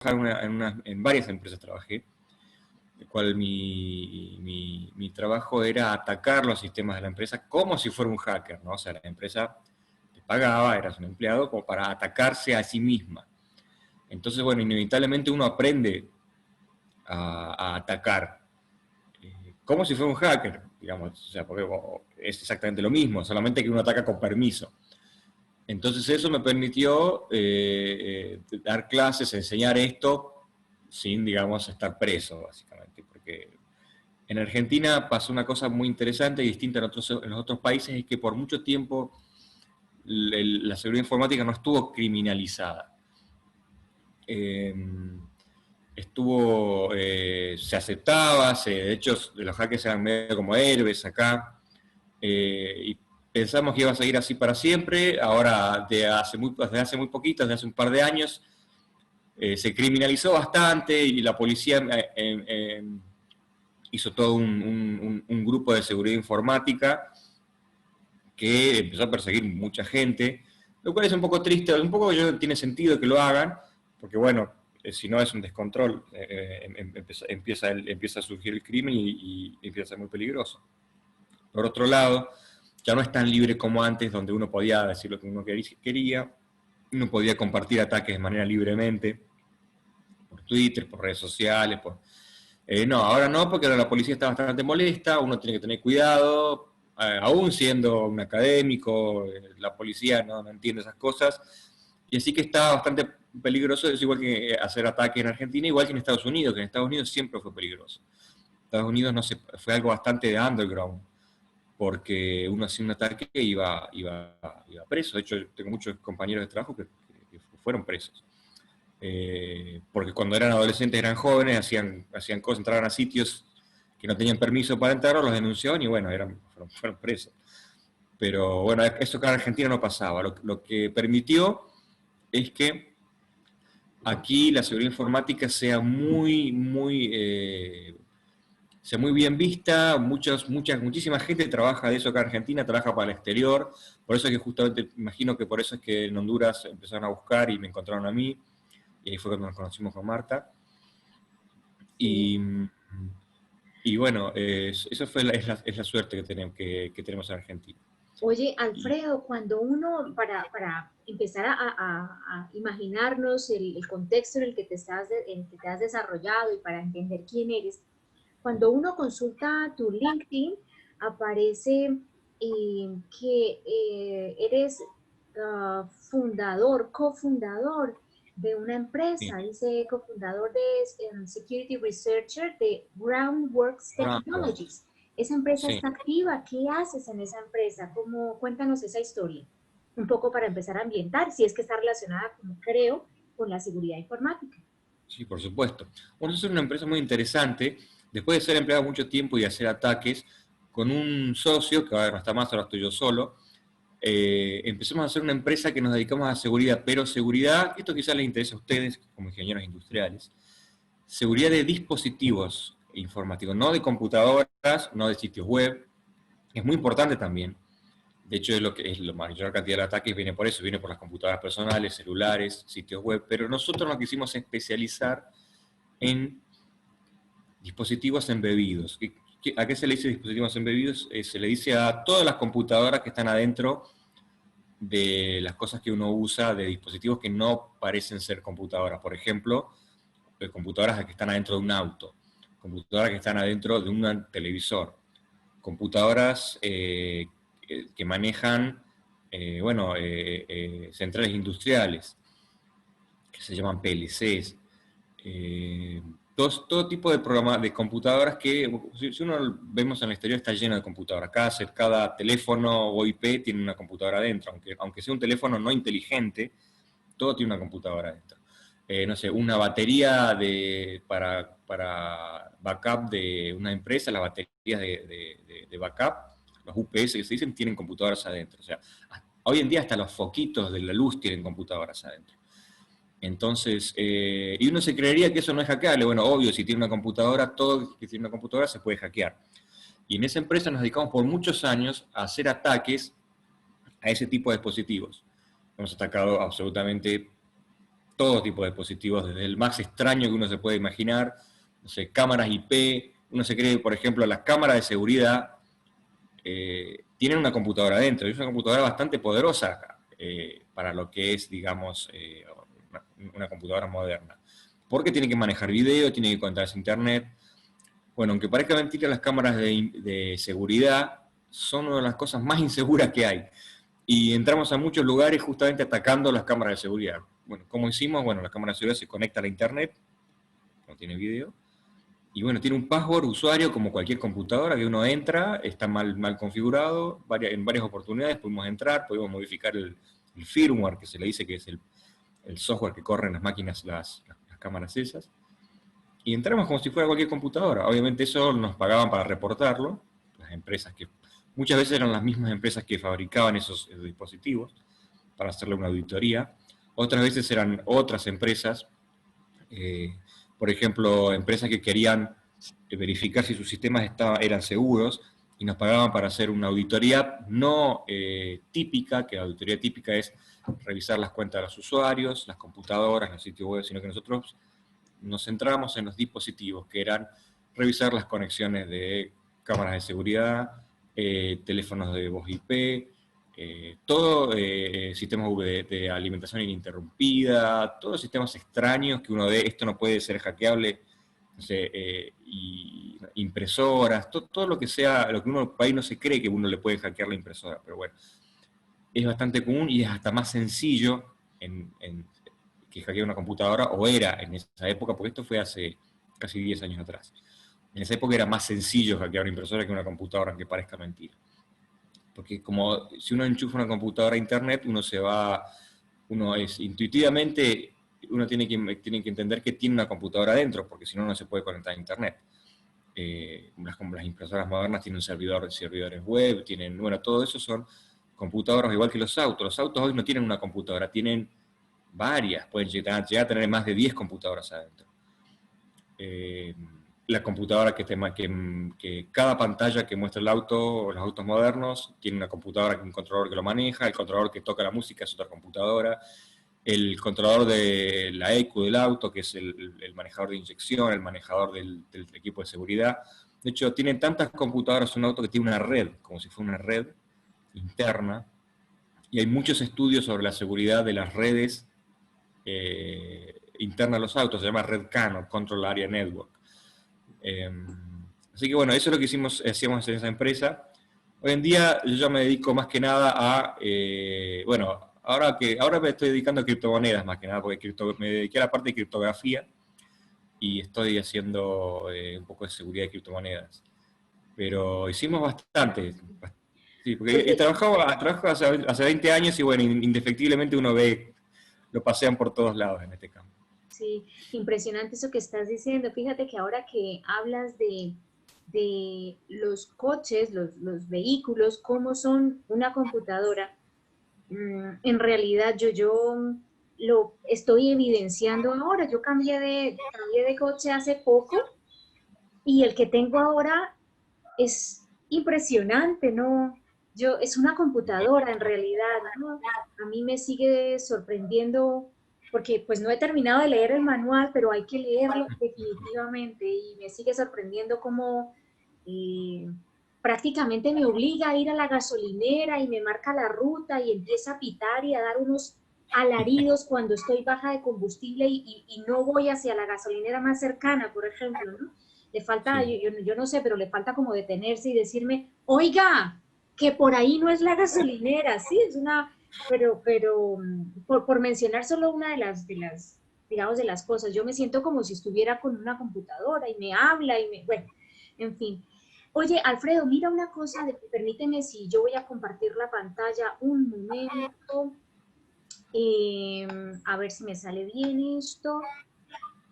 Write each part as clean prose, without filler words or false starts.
en varias empresas trabajé, el cual mi trabajo era atacar los sistemas de la empresa como si fuera un hacker, ¿no? O sea, la empresa te pagaba, eras un empleado, como para atacarse a sí misma. Entonces, bueno, inevitablemente uno aprende a atacar, como si fuera un hacker, digamos, o sea, porque es exactamente lo mismo, solamente que uno ataca con permiso. Entonces eso me permitió dar clases, enseñar esto sin, digamos, estar preso, básicamente, porque en Argentina pasó una cosa muy interesante y distinta en los otros países, es que por mucho tiempo la seguridad informática no estuvo criminalizada. Se aceptaba, de hecho los hackers eran medio como héroes acá, y pensamos que iba a seguir así para siempre. Ahora, desde hace muy poquito, desde hace un par de años, se criminalizó bastante y la policía hizo todo un grupo de seguridad informática que empezó a perseguir mucha gente, lo cual es un poco triste, un poco tiene sentido que lo hagan, porque bueno, si no es un descontrol, empieza a surgir el crimen y empieza a ser muy peligroso. Por otro lado, ya no es tan libre como antes, donde uno podía decir lo que uno quería, uno podía compartir ataques de manera libremente, por Twitter, por redes sociales, no, ahora no, porque ahora la policía está bastante molesta, uno tiene que tener cuidado, aún siendo un académico, la policía no entiende esas cosas, y así que está bastante peligroso, es igual que hacer ataques en Argentina, igual que en Estados Unidos, que en Estados Unidos siempre fue peligroso. Estados Unidos fue algo bastante de underground, porque uno hacía un ataque e iba preso. De hecho, tengo muchos compañeros de trabajo que fueron presos. Porque cuando eran adolescentes eran jóvenes, hacían cosas, entraban a sitios que no tenían permiso para entrar, los denunciaban y bueno, fueron presos. Pero bueno, eso acá en Argentina no pasaba. Lo que permitió es que aquí la seguridad informática sea muy bien vista, muchísima gente trabaja de eso acá en Argentina, trabaja para el exterior, por eso es que justamente, imagino que por eso es que en Honduras empezaron a buscar y me encontraron a mí, y ahí fue cuando nos conocimos con Marta. Sí. Y bueno, eso es la suerte que tenemos en Argentina. Oye, Y, Alfredo, cuando uno, para empezar a imaginarnos el contexto en el que en el que te has desarrollado y para entender quién eres, cuando uno consulta tu LinkedIn, aparece que eres cofundador de una sí, empresa, dice cofundador de Security Researcher de Groundworks Randall, Technologies. Esa empresa sí. está activa. ¿Qué haces en esa empresa? Cuéntanos esa historia. Un poco para empezar a ambientar, si es que está relacionada, como creo, con la seguridad informática. Sí, por supuesto. Bueno, es una empresa muy interesante. Después de ser empleado mucho tiempo y hacer ataques, con un socio, que ahora no está más, ahora estoy yo solo, empezamos a hacer una empresa que nos dedicamos a seguridad, pero seguridad, esto quizás les interesa a ustedes como ingenieros industriales, seguridad de dispositivos informáticos, no de computadoras, no de sitios web, es muy importante también. De hecho, es la mayor cantidad de ataques viene por eso, viene por las computadoras personales, celulares, sitios web, pero nosotros nos quisimos especializar en dispositivos embebidos. ¿A qué se le dice dispositivos embebidos? Se le dice a todas las computadoras que están adentro de las cosas que uno usa, de dispositivos que no parecen ser computadoras. Por ejemplo, computadoras que están adentro de un auto, computadoras que están adentro de un televisor, computadoras que manejan centrales industriales, que se llaman PLCs, eh, todo tipo de computadoras que, si uno vemos en el exterior, está lleno de computadoras. Cada teléfono o IP tiene una computadora adentro, aunque sea un teléfono no inteligente, todo tiene una computadora adentro. No sé, una batería para backup de una empresa, las baterías de backup, los UPS que se dicen, tienen computadoras adentro. O sea, hoy en día hasta los foquitos de la luz tienen computadoras adentro. Entonces, y uno se creería que eso no es hackeable. Bueno, obvio, si tiene una computadora, todo que tiene una computadora se puede hackear. Y en esa empresa nos dedicamos por muchos años a hacer ataques a ese tipo de dispositivos. Hemos atacado absolutamente todo tipo de dispositivos, desde el más extraño que uno se puede imaginar, no sé, cámaras IP. Uno se cree, por ejemplo, las cámaras de seguridad tienen una computadora adentro, y es una computadora bastante poderosa para lo que es, digamos, una computadora moderna. Porque tiene que manejar video, tiene que conectarse a internet. Bueno, aunque parezca mentira, las cámaras de seguridad son una de las cosas más inseguras que hay. Y entramos a muchos lugares justamente atacando las cámaras de seguridad. Bueno, ¿cómo hicimos? Bueno, la cámara de seguridad se conecta a la internet, no tiene video, y bueno, tiene un password usuario como cualquier computadora que uno entra, está mal configurado, en varias oportunidades pudimos entrar, podemos modificar el firmware, que se le dice que es el software que corre en las máquinas, las cámaras esas, y entramos como si fuera cualquier computadora. Obviamente eso nos pagaban para reportarlo, las empresas que muchas veces eran las mismas empresas que fabricaban esos dispositivos, para hacerle una auditoría. Otras veces eran otras empresas, por ejemplo, empresas que querían verificar si sus sistemas eran seguros, y nos pagaban para hacer una auditoría no típica, que la auditoría típica es revisar las cuentas de los usuarios, las computadoras, los sitios web, sino que nosotros nos centramos en los dispositivos, que eran revisar las conexiones de cámaras de seguridad, teléfonos de voz IP, todo sistemas de alimentación ininterrumpida, todos sistemas extraños que uno ve, esto no puede ser hackeable, no sé, y impresoras, todo lo que sea, lo que uno por ahí no se cree que uno le puede hackear la impresora, pero bueno, es bastante común y es hasta más sencillo que hackear una computadora, o era en esa época, porque esto fue hace casi 10 años atrás. En esa época era más sencillo hackear una impresora que una computadora, aunque parezca mentira. Porque como si uno enchufa una computadora a internet, uno es intuitivamente, uno tiene que entender que tiene una computadora adentro, porque si no, no se puede conectar a internet. Las impresoras modernas tienen servidores web, bueno, todo eso son computadoras igual que los autos. Los autos hoy no tienen una computadora, tienen varias, pueden llegar a tener más de 10 computadoras adentro. La computadora que cada pantalla que muestra el auto, los autos modernos, tiene una computadora, un controlador que lo maneja, el controlador que toca la música es otra computadora, el controlador de la ECU del auto, que es el manejador de inyección, el manejador del equipo de seguridad. De hecho, tienen tantas computadoras un auto que tiene una red, como si fuera una red interna, y hay muchos estudios sobre la seguridad de las redes internas a los autos, se llama Red CAN, o Control Area Network. Así que bueno, eso es lo que hacíamos en esa empresa. Hoy en día yo ya me dedico más que nada a, bueno, ahora me estoy dedicando a criptomonedas más que nada, porque me dediqué a la parte de criptografía, y estoy haciendo un poco de seguridad de criptomonedas. Pero hicimos bastante. Sí, porque he trabajado hace 20 años y bueno, indefectiblemente uno ve, lo pasean por todos lados en este campo. Sí, impresionante eso que estás diciendo. Fíjate que ahora que hablas de los coches, los vehículos, cómo son una computadora, en realidad yo lo estoy evidenciando ahora. Yo cambié de coche hace poco y el que tengo ahora es impresionante, ¿no? Es una computadora en realidad, ¿no? A mí me sigue sorprendiendo porque pues no he terminado de leer el manual, pero hay que leerlo definitivamente y me sigue sorprendiendo cómo eh, prácticamente me obliga a ir a la gasolinera y me marca la ruta y empieza a pitar y a dar unos alaridos cuando estoy baja de combustible y no voy hacia la gasolinera más cercana, por ejemplo, ¿no? Le falta, Sí. yo no sé, pero le falta como detenerse y decirme, oiga, que por ahí no es la gasolinera, sí, es una, pero por mencionar solo una digamos, de las cosas, yo me siento como si estuviera con una computadora y me habla bueno, en fin. Oye, Alfredo, mira una cosa, permíteme si yo voy a compartir la pantalla un momento, a ver si me sale bien esto.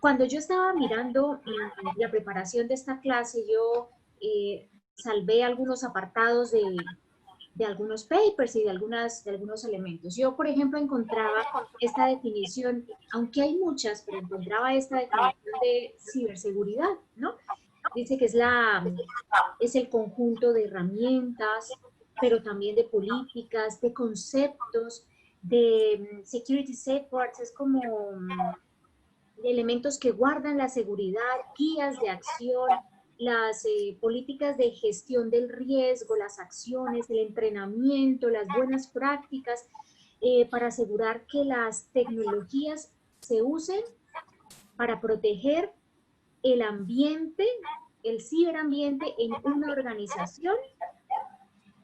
Cuando yo estaba mirando la preparación de esta clase, yo salvé algunos apartados de algunos papers y de algunos elementos. Yo, por ejemplo, encontraba esta definición, aunque hay muchas, pero encontraba esta definición de ciberseguridad, ¿no? Dice que es el conjunto de herramientas, pero también de políticas, de conceptos, de security safeguards, es como elementos que guardan la seguridad, guías de acción, las políticas de gestión del riesgo, las acciones, el entrenamiento, las buenas prácticas, para asegurar que las tecnologías se usen para proteger el ambiente, el ciberambiente en una organización,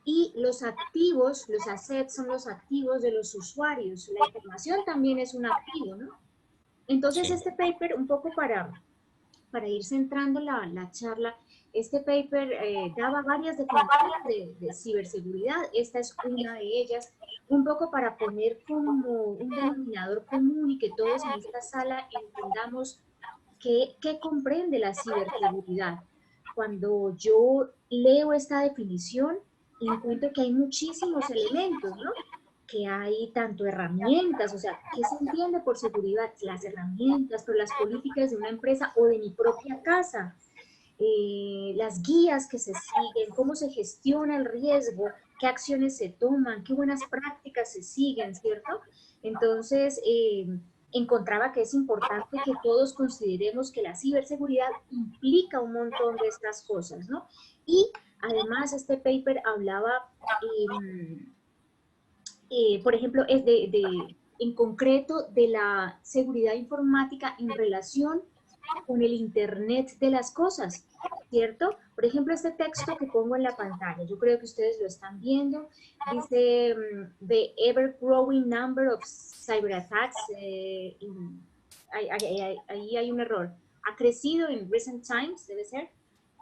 y los activos, los assets son los activos de los usuarios. La información también es un activo, ¿no? Entonces, Sí. este paper, un poco para ir centrando la charla, este paper daba varias definiciones de ciberseguridad. Esta es una de ellas, un poco para poner como un denominador común y que todos en esta sala entendamos qué comprende la ciberseguridad. Cuando yo leo esta definición, encuentro que hay muchísimos elementos, ¿no? Que hay tanto herramientas, o sea, ¿qué se entiende por seguridad? Las herramientas, pero las políticas de una empresa o de mi propia casa, las guías que se siguen, cómo se gestiona el riesgo, qué acciones se toman, qué buenas prácticas se siguen, ¿cierto? Entonces, encontraba que es importante que todos consideremos que la ciberseguridad implica un montón de estas cosas, ¿no? Y además este paper hablaba, por ejemplo, es en concreto de la seguridad informática en relación con el Internet de las cosas, ¿cierto? Por ejemplo, este texto que pongo en la pantalla, yo creo que ustedes lo están viendo, dice, the ever-growing number of cyber attacks, ahí hay un error, ha crecido en recent times, debe ser,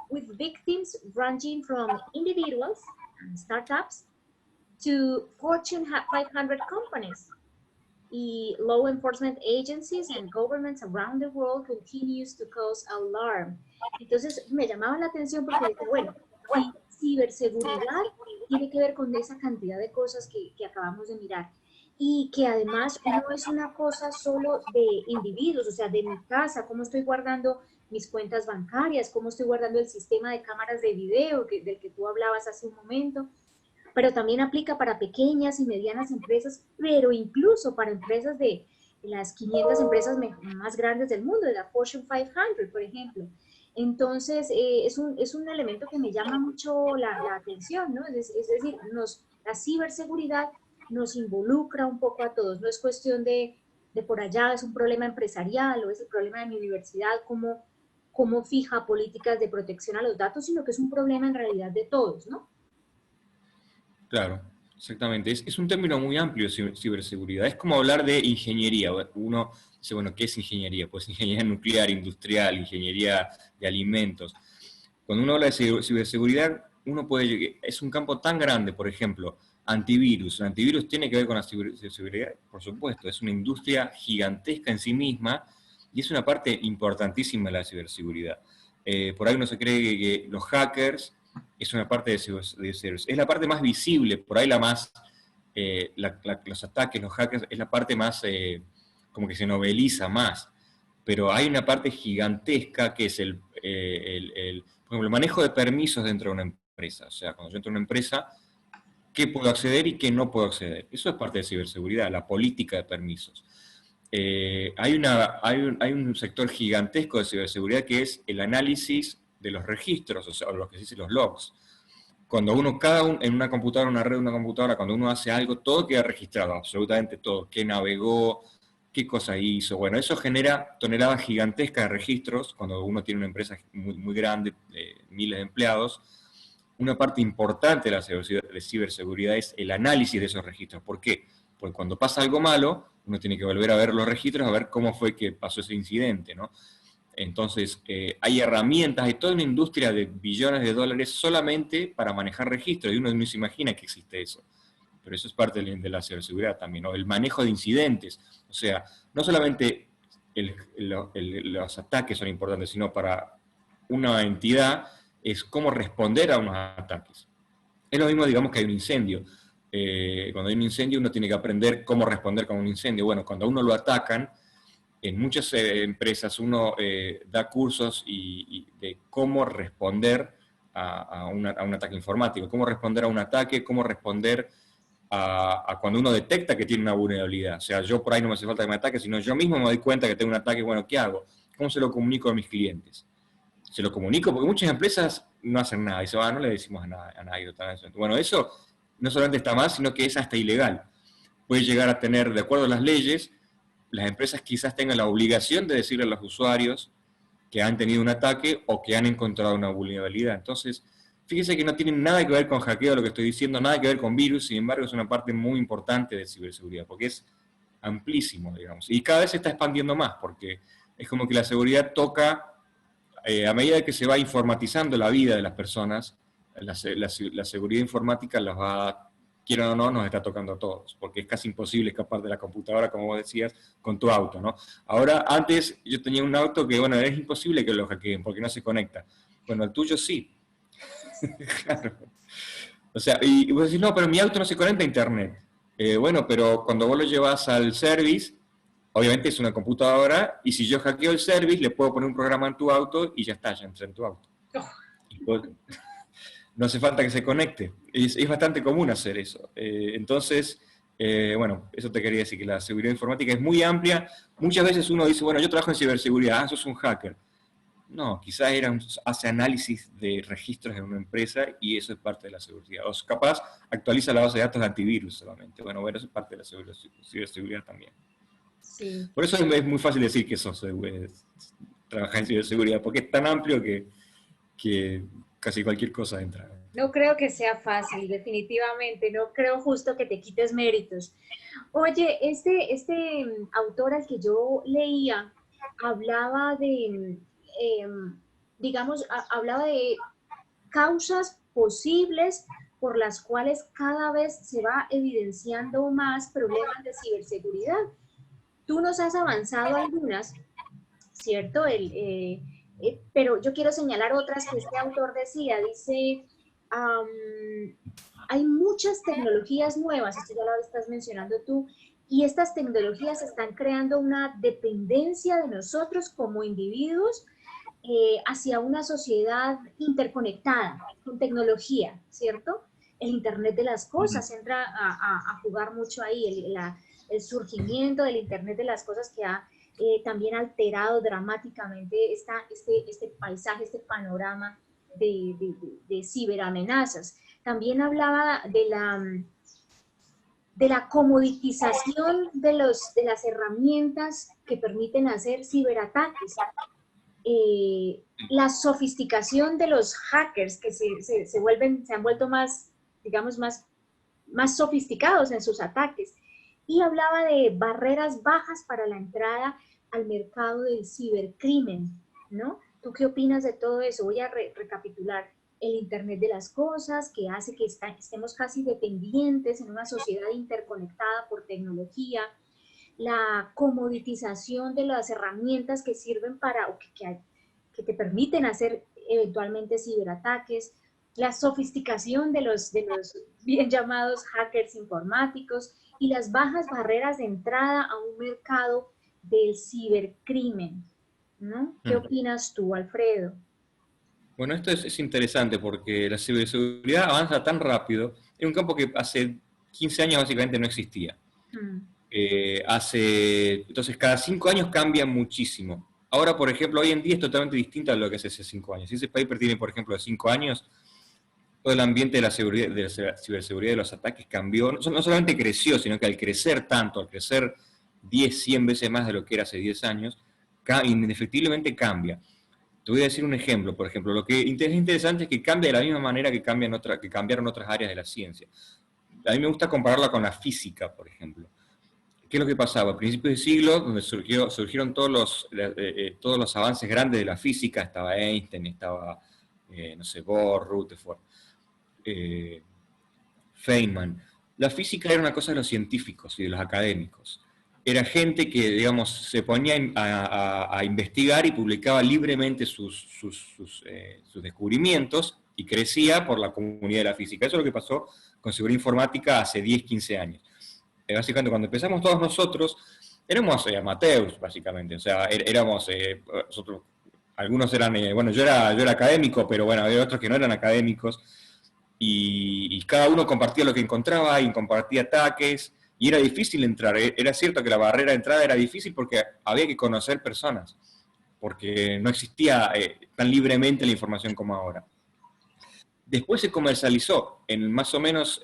with victims ranging from individuals and startups to Fortune 500 companies. Y law enforcement agencies and governments around the world continues to cause alarm. Entonces me llamaba la atención porque dije, bueno, si ciberseguridad tiene que ver con esa cantidad de cosas que acabamos de mirar, y que además no es una cosa solo de individuos, o sea, de mi casa, cómo estoy guardando mis cuentas bancarias, cómo estoy guardando el sistema de cámaras de video del que tú hablabas hace un momento, pero también aplica para pequeñas y medianas empresas, pero incluso para empresas de las 500 empresas más grandes del mundo, de la Fortune 500, por ejemplo. Entonces, es un elemento que me llama mucho la atención, ¿no? Es decir, la ciberseguridad nos involucra un poco a todos, no es cuestión de por allá, es un problema empresarial o es el problema de mi universidad, cómo fija políticas de protección a los datos, sino que es un problema en realidad de todos, ¿no? Claro, exactamente. Es un término muy amplio, ciberseguridad. Es como hablar de ingeniería. Uno dice, bueno, ¿qué es ingeniería? Pues ingeniería nuclear, industrial, ingeniería de alimentos. Cuando uno habla de ciberseguridad, es un campo tan grande, por ejemplo, antivirus. ¿El antivirus tiene que ver con la ciberseguridad? Por supuesto, es una industria gigantesca en sí misma y es una parte importantísima de la ciberseguridad. Por ahí uno se cree que los hackers es una parte de ciberseguridad. Es la parte más visible, por ahí la más, los ataques, los hackers, es la parte más, como que se noveliza más. Pero hay una parte gigantesca que es por ejemplo, el manejo de permisos dentro de una empresa. O sea, cuando yo entro a una empresa, ¿qué puedo acceder y qué no puedo acceder? Eso es parte de ciberseguridad, la política de permisos. Hay un sector gigantesco de ciberseguridad que es el análisis de los registros, o sea, lo que se dice los logs. Cuando en una computadora, una red de una computadora, cuando uno hace algo, todo queda registrado, absolutamente todo. Qué navegó, qué cosa hizo. Bueno, eso genera toneladas gigantescas de registros, cuando uno tiene una empresa muy, muy grande, miles de empleados. Una parte importante de la ciberseguridad es el análisis de esos registros. ¿Por qué? Porque cuando pasa algo malo, uno tiene que volver a ver los registros, a ver cómo fue que pasó ese incidente, ¿no? Entonces, hay herramientas, hay toda una industria de billones de dólares solamente para manejar registros, y uno no se imagina que existe eso. Pero eso es parte de la ciberseguridad también, ¿no? El manejo de incidentes. O sea, no solamente los ataques son importantes, sino para una entidad es cómo responder a unos ataques. Es lo mismo, digamos, que hay un incendio. Cuando hay un incendio uno tiene que aprender cómo responder con un incendio. Bueno, cuando a uno lo atacan, en muchas empresas uno da cursos de cómo responder a un ataque informático, cómo responder a un ataque, cómo responder a cuando uno detecta que tiene una vulnerabilidad. O sea, yo por ahí no me hace falta que me ataque, sino yo mismo me doy cuenta que tengo un ataque, bueno, ¿qué hago? ¿Cómo se lo comunico a mis clientes? Se lo comunico, porque muchas empresas no hacen nada, dicen, no le decimos a nadie. Bueno, eso no solamente está mal, sino que es hasta ilegal. Puede llegar a tener, de acuerdo a las leyes, las empresas quizás tengan la obligación de decirle a los usuarios que han tenido un ataque o que han encontrado una vulnerabilidad. Entonces, fíjese que no tiene nada que ver con hackeo lo que estoy diciendo, nada que ver con virus, sin embargo es una parte muy importante de ciberseguridad, porque es amplísimo, digamos, y cada vez se está expandiendo más, porque es como que la seguridad toca, a medida que se va informatizando la vida de las personas, la seguridad informática las va, quieran o no, nos está tocando a todos, porque es casi imposible escapar de la computadora, como vos decías, con tu auto, ¿no? Ahora, antes yo tenía un auto que, bueno, es imposible que lo hackeen, porque no se conecta. Bueno, el tuyo sí. Claro. O sea, y vos decís, no, pero mi auto no se conecta a internet. Bueno, pero cuando vos lo llevas al service, obviamente es una computadora, y si yo hackeo el service, le puedo poner un programa en tu auto y ya está, ya entra en tu auto. No hace falta que se conecte. Es bastante común hacer eso. Entonces, bueno, eso te quería decir, que la seguridad informática es muy amplia. Muchas veces uno dice, bueno, yo trabajo en ciberseguridad, sos un hacker. No, quizás hace análisis de registros en una empresa y eso es parte de la seguridad. O capaz actualiza la base de datos de antivirus solamente. Bueno, eso es parte de la ciberseguridad también. Sí. Por eso es muy fácil decir que trabajar en ciberseguridad, porque es tan amplio que casi cualquier cosa entra. No creo que sea fácil, definitivamente. No creo justo que te quites méritos. Oye, este autor al que yo leía hablaba de, digamos, hablaba de causas posibles por las cuales cada vez se va evidenciando más problemas de ciberseguridad. Tú nos has avanzado algunas, ¿cierto? Pero yo quiero señalar otras que este autor decía. Dice, hay muchas tecnologías nuevas, esto ya lo estás mencionando tú, y estas tecnologías están creando una dependencia de nosotros como individuos hacia una sociedad interconectada con tecnología, ¿cierto? El Internet de las Cosas entra a jugar mucho ahí, el surgimiento del Internet de las Cosas que ha también alterado dramáticamente este paisaje, este panorama de ciberamenazas. También hablaba de la comoditización de las herramientas que permiten hacer ciberataques. La sofisticación de los hackers que se han vuelto más, digamos, más sofisticados en sus ataques. Y hablaba de barreras bajas para la entrada al mercado del cibercrimen, ¿no? ¿Tú qué opinas de todo eso? Voy a recapitular. El Internet de las Cosas, que hace que estemos casi dependientes en una sociedad interconectada por tecnología, la comoditización de las herramientas que sirven para, que te permiten hacer eventualmente ciberataques, la sofisticación de los bien llamados hackers informáticos y las bajas barreras de entrada a un mercado del cibercrimen, ¿no? ¿Qué opinas tú, Alfredo? Bueno, esto es interesante porque la ciberseguridad avanza tan rápido, en un campo que hace 15 años básicamente no existía. Entonces, cada 5 años cambia muchísimo. Ahora, por ejemplo, hoy en día es totalmente distinto a lo que hace hace 5 años. Si ese paper tiene, por ejemplo, de 5 años, todo el ambiente de la ciberseguridad de los ataques cambió. No solamente creció, sino que al crecer tanto, al crecer 10, 100 veces más de lo que era hace 10 años, indefectiblemente cambia. Te voy a decir un ejemplo, por ejemplo. Lo que es interesante es que cambia de la misma manera que cambiaron otras áreas de la ciencia. A mí me gusta compararla con la física, por ejemplo. ¿Qué es lo que pasaba? A principios de siglo, donde surgieron todos los avances grandes de la física, estaba Einstein, estaba, no sé, Bohr, Rutherford, Feynman. La física era una cosa de los científicos y de los académicos. Era gente que, digamos, se ponía a investigar y publicaba libremente sus descubrimientos y crecía por la comunidad de la física. Eso es lo que pasó con seguridad informática hace 10, 15 años. Básicamente, cuando empezamos todos nosotros, éramos amateurs, básicamente. O sea, éramos, nosotros, algunos eran, bueno, yo era académico, pero bueno, había otros que no eran académicos. y cada uno compartía lo que encontraba y compartía ataques, y era difícil entrar. Era cierto que la barrera de entrada era difícil porque había que conocer personas, porque no existía tan libremente la información como ahora. Después se comercializó, en más o menos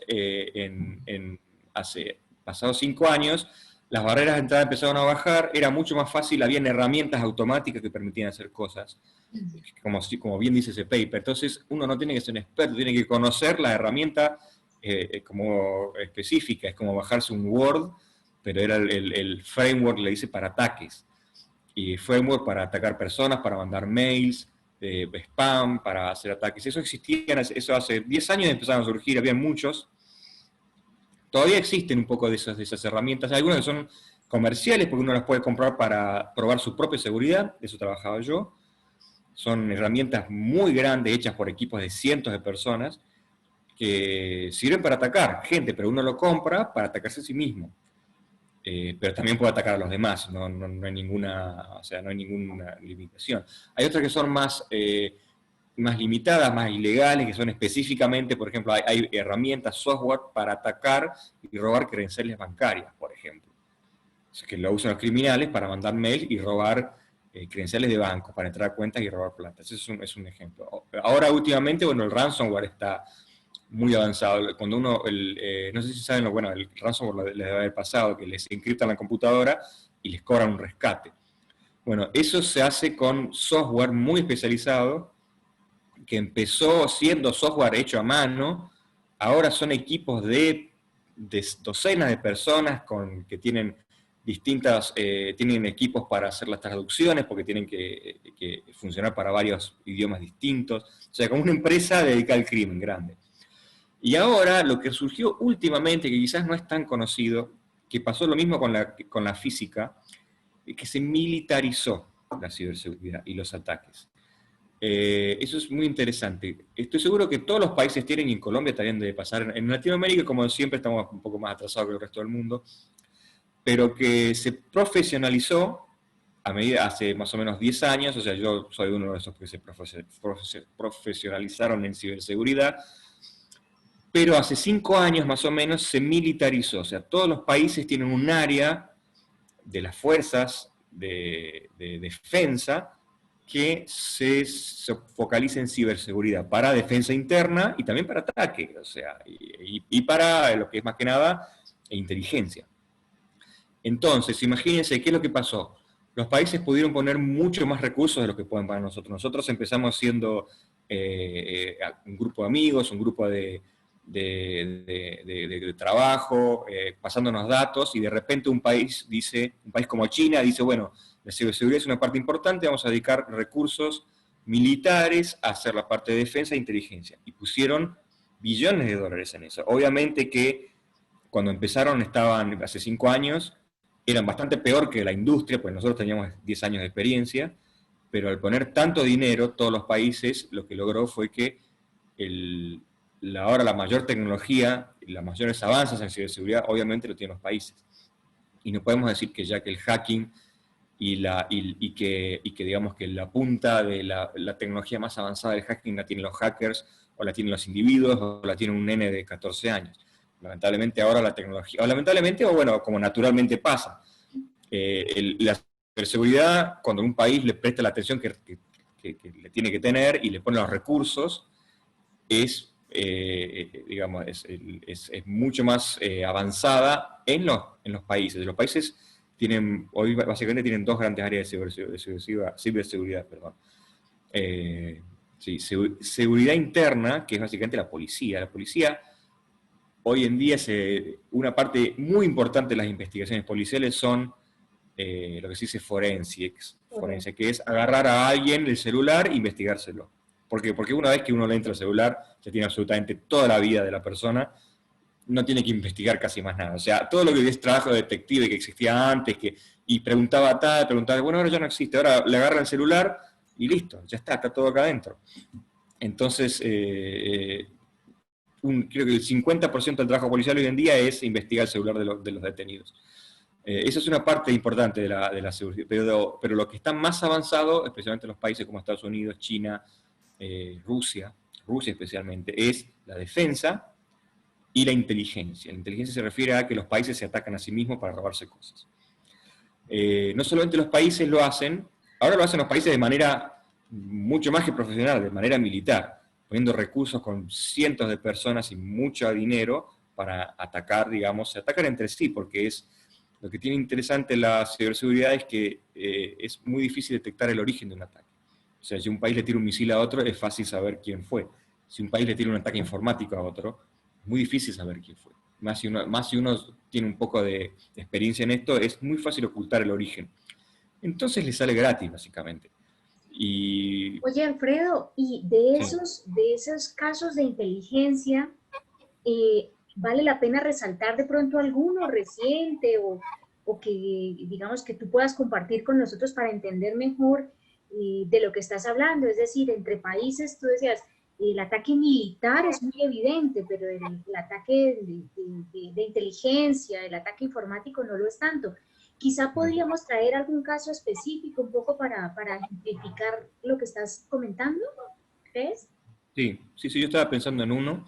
hace pasados 5 años, las barreras de entrada empezaron a bajar, era mucho más fácil, habían herramientas automáticas que permitían hacer cosas, como bien dice ese paper. Entonces uno no tiene que ser un experto, tiene que conocer la herramienta como específica, es como bajarse un Word, pero era el framework, le dice, para ataques. Y framework para atacar personas, para mandar mails, spam, para hacer ataques. Eso existía, eso hace 10 años empezaron a surgir, había muchos. Todavía existen un poco de esas herramientas, algunas que son comerciales porque uno las puede comprar para probar su propia seguridad, de eso trabajaba yo. Son herramientas muy grandes, hechas por equipos de cientos de personas, que sirven para atacar gente, pero uno lo compra para atacarse a sí mismo. Pero también puede atacar a los demás, no hay ninguna, o sea, no hay ninguna limitación. Hay otras que son más limitadas, más ilegales, que son específicamente, por ejemplo, hay herramientas, software para atacar y robar credenciales bancarias, por ejemplo. O sea, que lo usan los criminales para mandar mail y robar credenciales de banco, para entrar a cuentas y robar plata. Ese es un ejemplo. Ahora, últimamente, bueno, el ransomware está muy avanzado. Cuando uno, no sé si saben, bueno, el ransomware les debe haber pasado, que les encriptan la computadora y les cobran un rescate. Bueno, eso se hace con software muy especializado, que empezó siendo software hecho a mano, ahora son equipos de docenas de personas que tienen tienen equipos para hacer las traducciones, porque tienen que funcionar para varios idiomas distintos, o sea, como una empresa dedicada al crimen grande. Y ahora, lo que surgió últimamente, que quizás no es tan conocido, que pasó lo mismo con la física, es que se militarizó la ciberseguridad y los ataques. Eso es muy interesante. Estoy seguro que todos los países tienen, y en Colombia también debe pasar. En Latinoamérica, como siempre, estamos un poco más atrasados que el resto del mundo, pero que se profesionalizó hace más o menos 10 años, o sea, yo soy uno de esos que se profesionalizaron en ciberseguridad, pero hace 5 años más o menos se militarizó, o sea, todos los países tienen un área de las fuerzas de defensa que se focaliza en ciberseguridad, para defensa interna y también para ataque, o sea, y para lo que es más que nada inteligencia. Entonces, imagínense qué es lo que pasó. Los países pudieron poner mucho más recursos de lo que pueden para nosotros. Nosotros empezamos siendo un grupo de amigos, un grupo de trabajo, pasándonos datos, y de repente un país como China dice, bueno, la ciberseguridad es una parte importante, vamos a dedicar recursos militares a hacer la parte de defensa e inteligencia. Y pusieron billones de dólares en eso. Obviamente que cuando empezaron hace 5 años, eran bastante peor que la industria, pues nosotros teníamos 10 años de experiencia, pero al poner tanto dinero, todos los países, lo que logró fue que ahora la mayor tecnología, los mayores avances en ciberseguridad, obviamente lo tienen los países. Y no podemos decir que ya que el hacking y que digamos que la punta de la tecnología más avanzada del hacking la tienen los hackers, o la tienen los individuos, o la tiene un nene de 14 años. Lamentablemente ahora la tecnología, o lamentablemente, o bueno, como naturalmente pasa, la ciberseguridad, cuando un país le presta la atención que le tiene que tener y le pone los recursos, es mucho más avanzada en los países. Los países hoy básicamente tienen 2 grandes áreas de ciberseguridad. Perdón. Sí, seguridad interna, que es básicamente la policía. La policía, hoy en día, una parte muy importante de las investigaciones policiales son lo que se dice forensics, que es agarrar a alguien el celular e investigárselo. ¿Por qué? Porque una vez que uno le entra al celular, ya tiene absolutamente toda la vida de la persona, no tiene que investigar casi más nada. O sea, todo lo que es trabajo de detective que existía antes, y preguntaba bueno, ahora ya no existe, ahora le agarra el celular y listo, ya está todo acá adentro. Entonces, creo que el 50% del trabajo policial hoy en día es investigar el celular de los detenidos. Esa es una parte importante de la seguridad, pero lo que está más avanzado, especialmente en los países como Estados Unidos, China, Rusia, Rusia especialmente, es la defensa y la inteligencia. La inteligencia se refiere a que los países se atacan a sí mismos para robarse cosas. No solamente los países lo hacen, ahora lo hacen los países de manera mucho más que profesional, de manera militar, poniendo recursos con cientos de personas y mucho dinero para atacar, digamos, se atacan entre sí, porque es lo que tiene interesante la ciberseguridad es que es muy difícil detectar el origen de un ataque. O sea, si un país le tira un misil a otro, es fácil saber quién fue. Si un país le tira un ataque informático a otro, es muy difícil saber quién fue. Más si uno tiene un poco de experiencia en esto, es muy fácil ocultar el origen. Entonces le sale gratis, básicamente. Y Oye, Alfredo, y sí. de esos casos de inteligencia, ¿vale la pena resaltar de pronto alguno reciente o que, digamos, que tú puedas compartir con nosotros para entender mejor de lo que estás hablando? Es decir, entre países, tú decías, el ataque militar es muy evidente, pero el ataque de inteligencia, el ataque informático no lo es tanto. Quizá podríamos traer algún caso específico un poco para ejemplificar lo que estás comentando, ¿crees? Sí, sí, sí, yo estaba pensando en uno,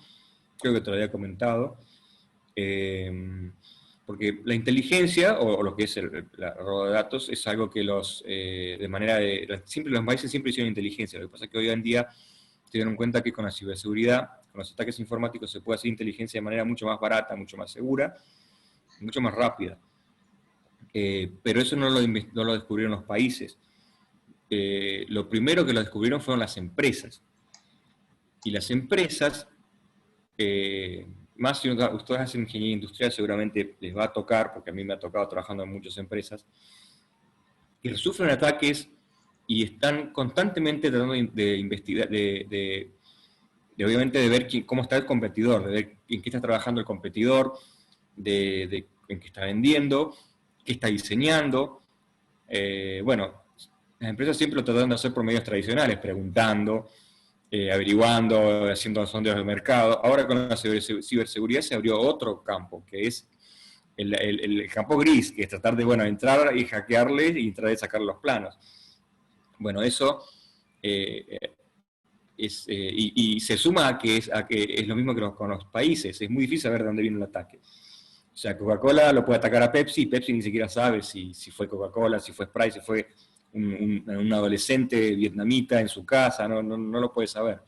creo que te lo había comentado, eh, porque la inteligencia, o lo que es la robo de datos, es algo que siempre los países siempre hicieron inteligencia, lo que pasa es que hoy en día se dieron cuenta que con la ciberseguridad, con los ataques informáticos se puede hacer inteligencia de manera mucho más barata, mucho más segura, mucho más rápida. Pero eso no lo descubrieron los países. Lo primero que lo descubrieron fueron las empresas. Y las empresas, más si ustedes hacen ingeniería industrial, seguramente les va a tocar, porque a mí me ha tocado trabajando en muchas empresas, que sufren ataques y están constantemente tratando de investigar, obviamente de ver cómo está el competidor, de ver en qué está trabajando el competidor, en qué está vendiendo, qué está diseñando. Bueno, las empresas siempre lo tratan de hacer por medios tradicionales, preguntando, averiguando, haciendo sondeos del mercado. Ahora con la ciberseguridad se abrió otro campo, que es el campo gris, que es tratar de, bueno, entrar y hackearles y tratar de sacar los planos. Bueno, eso y se suma a que es lo mismo que con los países, es muy difícil saber de dónde viene el ataque. O sea, Coca-Cola lo puede atacar a Pepsi, y Pepsi ni siquiera sabe si fue Coca-Cola, si fue Sprite, si fue un adolescente vietnamita en su casa, no lo puede saber.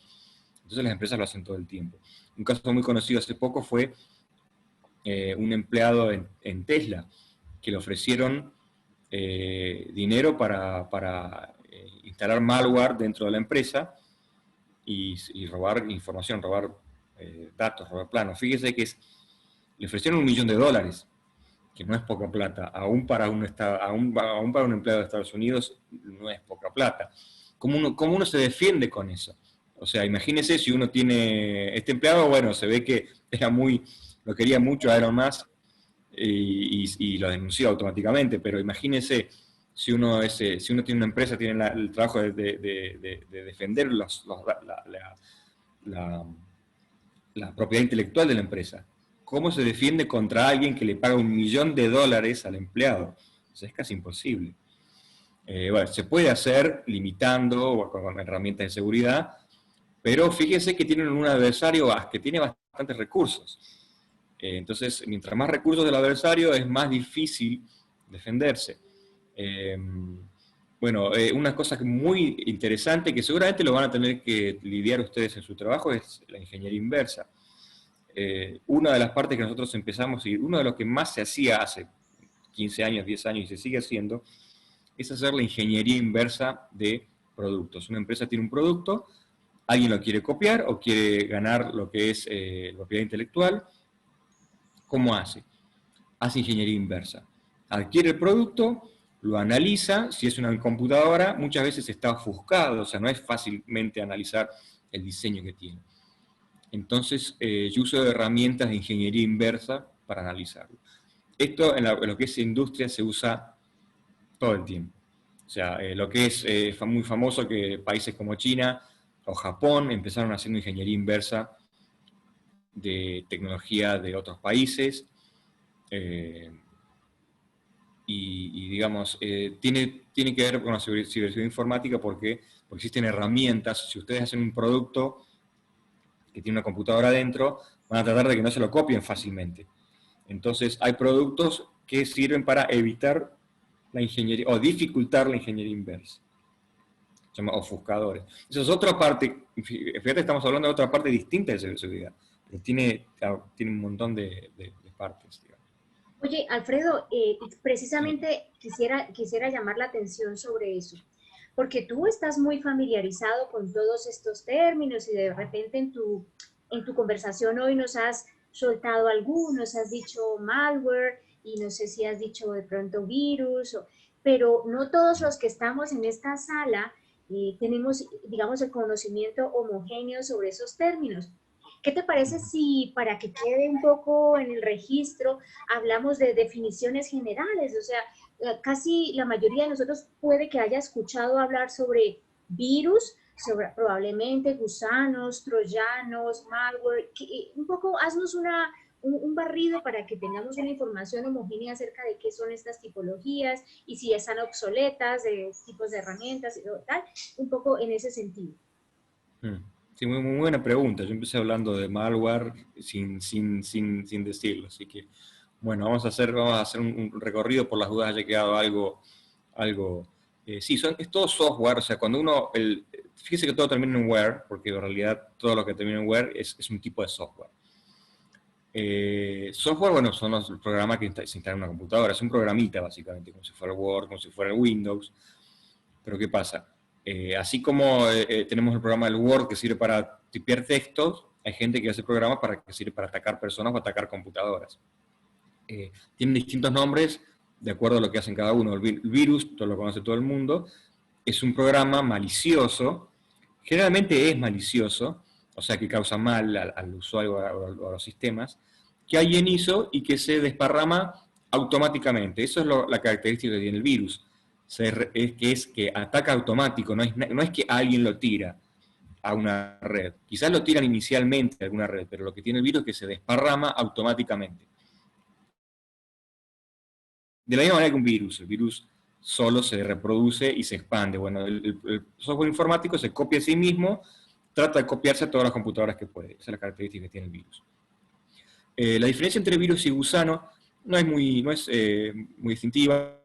Entonces las empresas lo hacen todo el tiempo. Un caso muy conocido hace poco fue un empleado en Tesla, que le ofrecieron dinero para instalar malware dentro de la empresa y robar información, robar datos, robar planos. Fíjese que le ofrecieron $1.000.000, que no es poca plata, aún para un empleado de Estados Unidos no es poca plata. ¿Cómo uno se defiende con eso? O sea, imagínese si uno tiene, este empleado, bueno, se ve que lo quería mucho a Elon Musk y lo denunció automáticamente, pero imagínese si uno tiene una empresa, tiene el trabajo de defender la, la propiedad intelectual de la empresa. ¿Cómo se defiende contra alguien que le paga $1.000.000 al empleado? O sea, es casi imposible. Bueno, se puede hacer limitando o con herramientas de seguridad, pero fíjense que tienen un adversario que tiene bastantes recursos. Entonces, mientras más recursos del adversario, es más difícil defenderse. Bueno, una cosa muy interesante que seguramente lo van a tener que lidiar ustedes en su trabajo es la ingeniería inversa. Una de las partes que nosotros empezamos, y uno de los que más se hacía hace 15 años, 10 años y se sigue haciendo, es hacer la ingeniería inversa de productos. Una empresa tiene un producto, alguien lo quiere copiar o quiere ganar lo que es propiedad intelectual. ¿Cómo hace? Hace ingeniería inversa. Adquiere el producto, lo analiza, si es una computadora, muchas veces está ofuscado, o sea, no es fácilmente analizar el diseño que tiene. Entonces, yo uso herramientas de ingeniería inversa para analizarlo. Esto en lo que es industria se usa todo el tiempo. O sea, lo que es muy famoso que países como China o Japón empezaron haciendo ingeniería inversa de tecnología de otros países. Digamos, tiene que ver con la ciberseguridad informática porque existen herramientas. Si ustedes hacen un producto que tiene una computadora adentro, van a tratar de que no se lo copien fácilmente. Entonces, hay productos que sirven para evitar la ingeniería, o dificultar la ingeniería inversa. Se llama ofuscadores. Esa es otra parte, fíjate, estamos hablando de otra parte distinta de ciberseguridad, pero tiene un montón de partes, digamos. Oye, Alfredo, Sí. precisamente quisiera llamar la atención sobre eso, porque tú estás muy familiarizado con todos estos términos y de repente en tu conversación hoy nos has soltado algunos, has dicho malware y no sé si has dicho de pronto virus, pero no todos los que estamos en esta sala tenemos, digamos, el conocimiento homogéneo sobre esos términos. ¿Qué te parece si para que quede un poco en el registro hablamos de definiciones generales? O sea, casi la mayoría de nosotros puede que haya escuchado hablar sobre virus, sobre probablemente gusanos, troyanos, malware. Un poco, haznos un barrido para que tengamos una información homogénea acerca de qué son estas tipologías y si están obsoletas, de tipos de herramientas y tal, un poco en ese sentido. Sí, muy buena pregunta. Yo empecé hablando de malware sin decirlo, así que, bueno, vamos a hacer un recorrido por las dudas, haya quedado algo sí, es todo software, o sea, cuando fíjese que todo termina en ware, porque en realidad todo lo que termina en ware es un tipo de software. Software, bueno, son los programas que se instalan en una computadora, es un programita básicamente, como si fuera el Word, como si fuera el Windows, pero ¿qué pasa? Así como tenemos el programa del Word que sirve para tipear textos, hay gente que hace programas que sirve para atacar personas o atacar computadoras. Tienen distintos nombres de acuerdo a lo que hacen cada uno. El virus, todo lo conoce todo el mundo, es un programa malicioso, generalmente es malicioso, o sea que causa mal al usuario o a los sistemas, que alguien hizo y que se desparrama automáticamente. Eso es la característica que tiene el virus. Es que ataca automático, no es que alguien lo tira a una red. Quizás lo tiran inicialmente a alguna red, pero lo que tiene el virus es que se desparrama automáticamente. De la misma manera que un virus, el virus solo se reproduce y se expande. Bueno, el software informático se copia a sí mismo, trata de copiarse a todas las computadoras que puede. Esa es la característica que tiene el virus. La diferencia entre virus y gusano no es muy distintiva.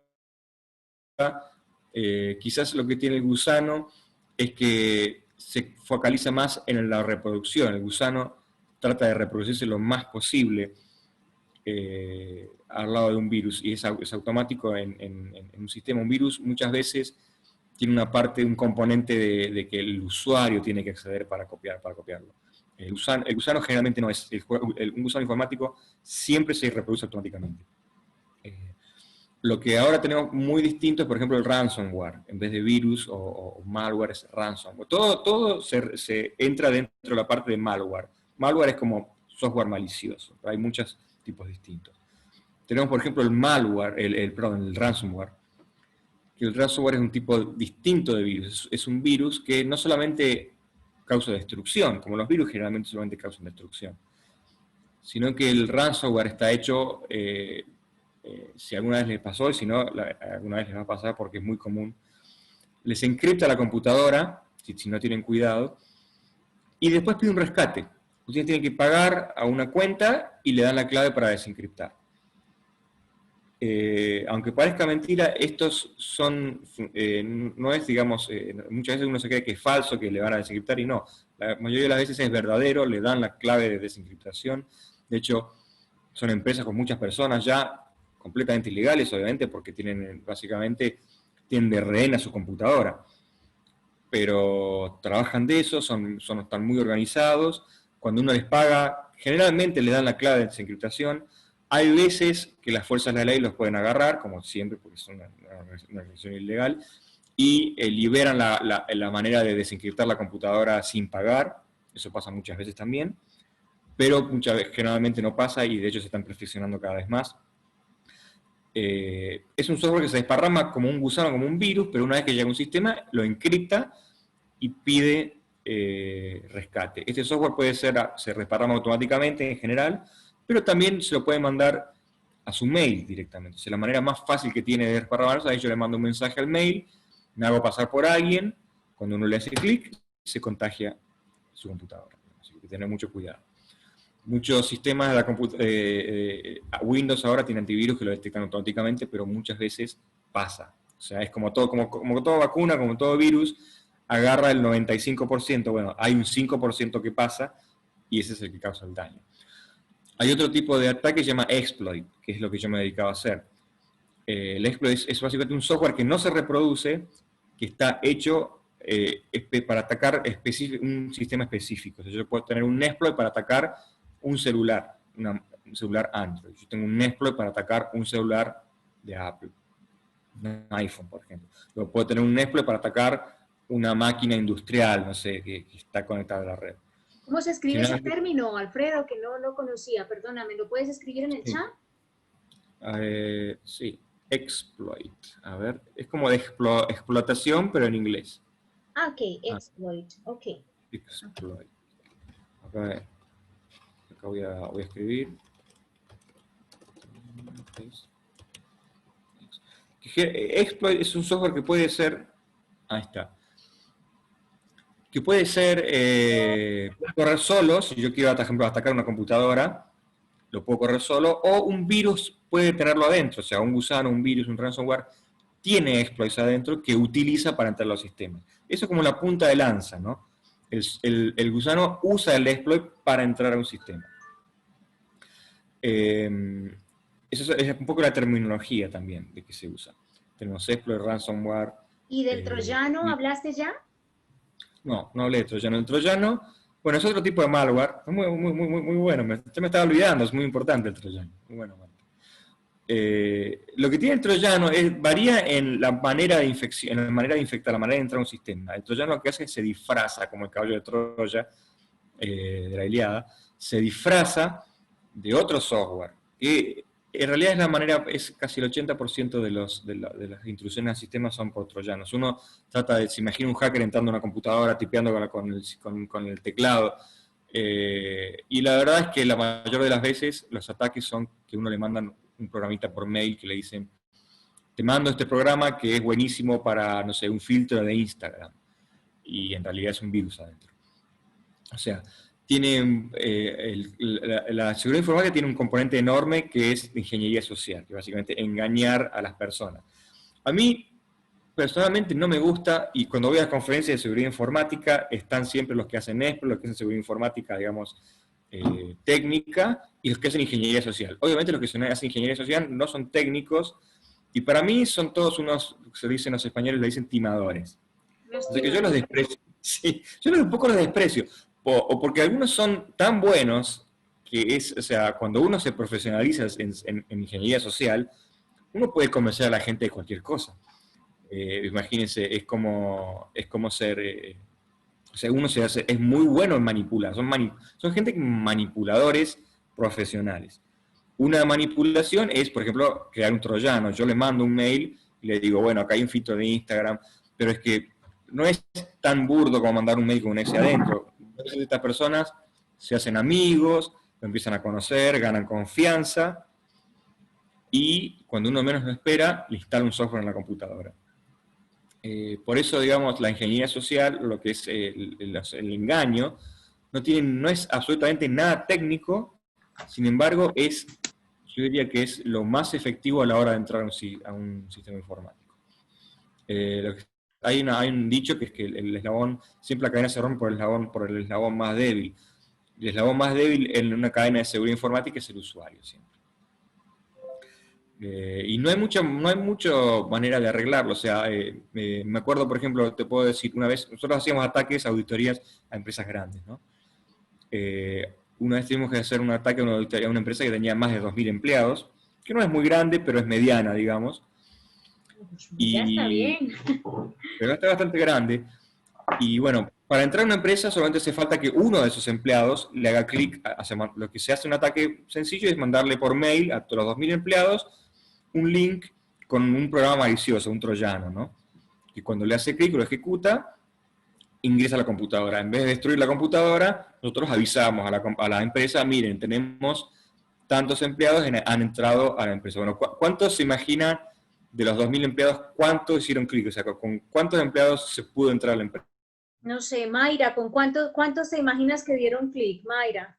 Quizás lo que tiene el gusano es que se focaliza más en la reproducción. El gusano trata de reproducirse lo más posible al lado de un virus, y es automático en un sistema. Un virus muchas veces tiene un componente de que el usuario tiene que acceder para copiarlo. El gusano generalmente no es, un gusano informático siempre se reproduce automáticamente. Lo que ahora tenemos muy distinto es, por ejemplo, el ransomware. En vez de virus o malware, es ransomware. Todo se entra dentro de la parte de malware. Malware es como software malicioso, pero hay muchos tipos distintos. Tenemos, por ejemplo, el malware, el ransomware, que el ransomware es un tipo distinto de virus. Es un virus que no solamente causa destrucción, como los virus generalmente solamente causan destrucción, sino que el ransomware está hecho, si alguna vez les pasó, y si no, alguna vez les va a pasar porque es muy común, les encripta la computadora, si no tienen cuidado, y después pide un rescate. Ustedes tienen que pagar a una cuenta y le dan la clave para desencriptar. Aunque parezca mentira, estos no es, digamos, muchas veces uno se cree que es falso, que le van a desencriptar, y no. La mayoría de las veces es verdadero, le dan la clave de desencriptación. De hecho, son empresas con muchas personas ya, completamente ilegales, obviamente, porque básicamente tienen de rehén a su computadora. Pero trabajan de eso, están muy organizados. Cuando uno les paga, generalmente le dan la clave de desencriptación. Hay veces que las fuerzas de la ley los pueden agarrar, como siempre, porque son una organización ilegal, y liberan la manera de desencriptar la computadora sin pagar. Eso pasa muchas veces también, pero generalmente no pasa, y de hecho se están perfeccionando cada vez más. Es un software que se desparrama como un gusano, como un virus, pero una vez que llega a un sistema, lo encripta y pide rescate. Este software se desparrama automáticamente en general, pero también se lo puede mandar a su mail directamente. O sea, la manera más fácil que tiene de desparramarse, ahí yo le mando un mensaje al mail, me hago pasar por alguien, cuando uno le hace clic, se contagia su computadora. así que hay que tener mucho cuidado. Muchos sistemas de la Windows ahora tienen antivirus que lo detectan automáticamente, pero muchas veces pasa. O sea, es como toda vacuna, como todo virus, agarra el 95%, bueno, hay un 5% que pasa, y ese es el que causa el daño. Hay otro tipo de ataque que se llama exploit, que es lo que yo me dedicaba a hacer. El exploit es básicamente un software que no se reproduce, que está hecho para atacar un sistema específico. O sea, yo puedo tener un exploit para atacar un celular, un celular Android. Yo tengo un exploit para atacar un celular de Apple, un iPhone, por ejemplo. Yo puedo tener un exploit para atacar una máquina industrial, no sé, que está conectada a la red. ¿Cómo se escribe ese término, Alfredo, que no lo conocía? Perdóname, ¿lo puedes escribir en el chat? Sí, exploit. A ver, es como de explotación, pero en inglés. Ah, ok, exploit, ok. Exploit. Acá voy a escribir. Exploit es un software que puede ser... Ahí está. Que puede ser... puede correr solo, si yo quiero, por ejemplo, atacar una computadora, lo puedo correr solo, o un virus puede tenerlo adentro, o sea, un gusano, un virus, un ransomware, tiene exploits adentro que utiliza para entrar a los sistemas. Eso es como la punta de lanza, ¿no? El gusano usa el exploit para entrar a un sistema. Eso es un poco la terminología también de que se usa. Tenemos exploit, ransomware. ¿Y del troyano hablaste ya? No, no hablé de troyano. El troyano, bueno, es otro tipo de malware, es muy bueno, yo me estaba olvidando, es muy importante el troyano, muy bueno. Lo que tiene el troyano varía en la manera de infección, en la manera de infectar, la manera de entrar a un sistema. El troyano lo que hace es se disfraza, como el caballo de Troya, de la Ilíada, se disfraza de otro software, que en realidad es la manera, es casi el 80% de las intrusiones al sistema son por troyanos. Uno trata de, se imagina un hacker entrando a una computadora, tipeando con el teclado, y la verdad es que la mayor de las veces los ataques son que uno le mandan un programita por mail que le dicen, te mando este programa que es buenísimo para, no sé, un filtro de Instagram, y en realidad es un virus adentro. O sea, tiene, la seguridad informática tiene un componente enorme que es ingeniería social, que básicamente engañar a las personas. A mí, personalmente, no me gusta, y cuando voy a las conferencias de seguridad informática, están siempre los que hacen ESPRO, los que hacen seguridad informática, digamos, técnica, y los que hacen ingeniería social. Obviamente los que hacen ingeniería social no son técnicos, y para mí son todos unos, se dicen los españoles, le dicen timadores. Así que yo los desprecio. Sí, yo un poco los desprecio. O porque algunos son tan buenos que es, o sea, cuando uno se profesionaliza en ingeniería social, uno puede convencer a la gente de cualquier cosa. Imagínense, es como ser, o sea, uno es muy bueno en manipular, son gente manipuladores profesionales. Una manipulación es, por ejemplo, crear un troyano. Yo le mando un mail y le digo, bueno, acá hay un filtro de Instagram, pero es que no es tan burdo como mandar un mail con un exe adentro. Entonces estas personas se hacen amigos, lo empiezan a conocer, ganan confianza, y cuando uno menos lo espera, le instala un software en la computadora. Por eso, digamos, la ingeniería social, lo que es el engaño, no es absolutamente nada técnico, sin embargo, yo diría que es lo más efectivo a la hora de entrar a un sistema informático. Hay un dicho que es que el eslabón, siempre la cadena se rompe por el eslabón más débil. El eslabón más débil en una cadena de seguridad informática es el usuario, siempre. Y no hay mucha manera de arreglarlo. O sea, me acuerdo, por ejemplo, te puedo decir, una vez, nosotros hacíamos ataques, auditorías a empresas grandes, ¿no? Una vez tuvimos que hacer un ataque a una empresa que tenía más de 2.000 empleados, que no es muy grande, pero es mediana, digamos. Ya está bien. Pero está bastante grande. Y bueno, para entrar a una empresa solamente hace falta que uno de esos empleados le haga clic. Lo que se hace un ataque sencillo es mandarle por mail a todos los 2.000 empleados un link con un programa malicioso, un troyano, ¿no? Y cuando le hace clic, lo ejecuta, ingresa a la computadora. En vez de destruir la computadora, nosotros avisamos a la empresa, miren, tenemos tantos empleados han entrado a la empresa. Bueno, ¿cuántos se imaginan de los 2.000 empleados, cuántos hicieron clic? O sea, ¿con cuántos empleados se pudo entrar a la empresa? No sé, Mayra, ¿con cuántos te imaginas que dieron clic, Mayra?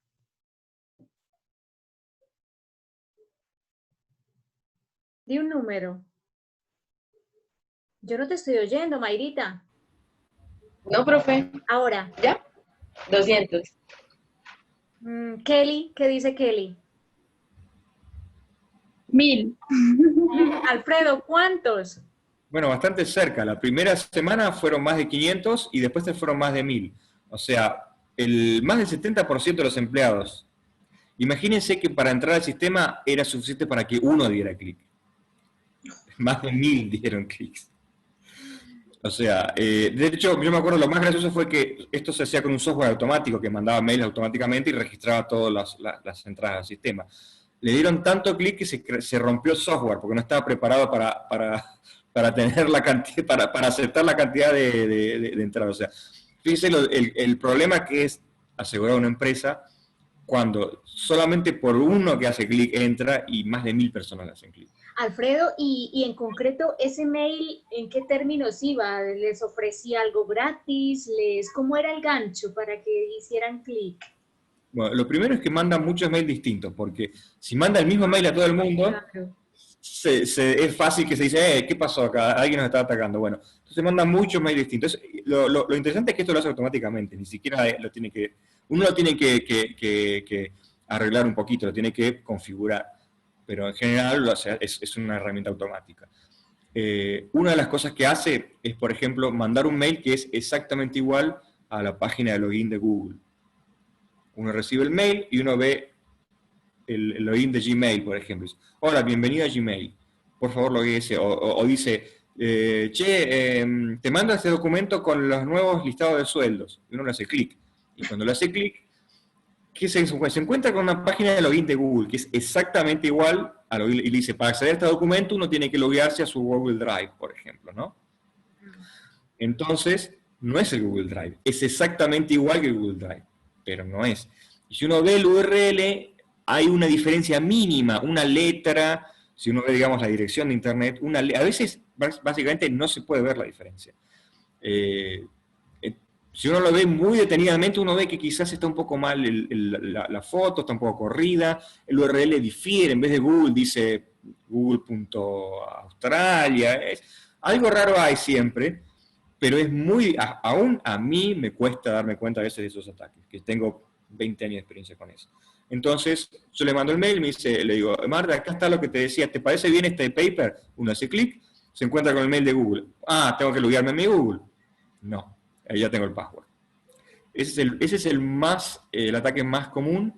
Di un número. Yo no te estoy oyendo, Mayrita. No, profe, Ahora, ¿ya? 200. Kelly, ¿qué dice Kelly? 1000. Alfredo, ¿cuántos? Bueno, bastante cerca. La primera semana fueron más de 500 y después se fueron más de 1000. O sea, más del 70% de los empleados. Imagínense que para entrar al sistema era suficiente para que uno diera clic. Más de 1000 dieron clics. O sea, de hecho, yo me acuerdo, lo más gracioso fue que esto se hacía con un software automático que mandaba mails automáticamente y registraba todas las entradas al sistema. Le dieron tanto clic que se rompió el software porque no estaba preparado para tener la cantidad, para aceptar la cantidad de entradas. O sea, fíjense el problema que es asegurar una empresa cuando solamente por uno que hace clic entra y más de 1000 personas le hacen clic. Alfredo, y en concreto, ese mail, ¿en qué términos iba? ¿Les ofrecía algo gratis? ¿Cómo era el gancho para que hicieran clic? Bueno, lo primero es que manda muchos mails distintos, porque si manda el mismo mail a todo el mundo, Claro. es fácil que se dice, ¿qué pasó acá? Alguien nos está atacando. Bueno, entonces manda muchos mails distintos. Lo interesante es que esto lo hace automáticamente, ni siquiera lo tiene que, uno lo tiene que arreglar un poquito, lo tiene que configurar, pero en general lo hace, es una herramienta automática. Una de las cosas que hace es, por ejemplo, mandar un mail que es exactamente igual a la página de login de Google. Uno recibe el mail y uno ve el login de Gmail, por ejemplo. Dice, hola, bienvenido a Gmail. Por favor, loguese. O dice, te mando este documento con los nuevos listados de sueldos. Y uno le hace clic. Y cuando le hace clic, ¿qué se encuentra con una página de login de Google, que es exactamente igual a login, y le dice, para acceder a este documento uno tiene que loguearse a su Google Drive, por ejemplo, ¿no? Entonces, no es el Google Drive, es exactamente igual que el Google Drive, pero no es. Y si uno ve el URL, hay una diferencia mínima, una letra, si uno ve, digamos, la dirección de Internet, a veces, básicamente, no se puede ver la diferencia. Si uno lo ve muy detenidamente, uno ve que quizás está un poco mal la foto, está un poco corrida, el URL difiere, en vez de Google dice google.australia, algo raro hay siempre, pero es aún a mí me cuesta darme cuenta a veces de esos ataques, que tengo 20 años de experiencia con eso. Entonces, yo le mando el mail, le digo, Marta, acá está lo que te decía, ¿te parece bien este paper? Uno hace clic, se encuentra con el mail de Google. Ah, tengo que loguearme a mi Google. No, ahí ya tengo el password. Ese es el ataque más común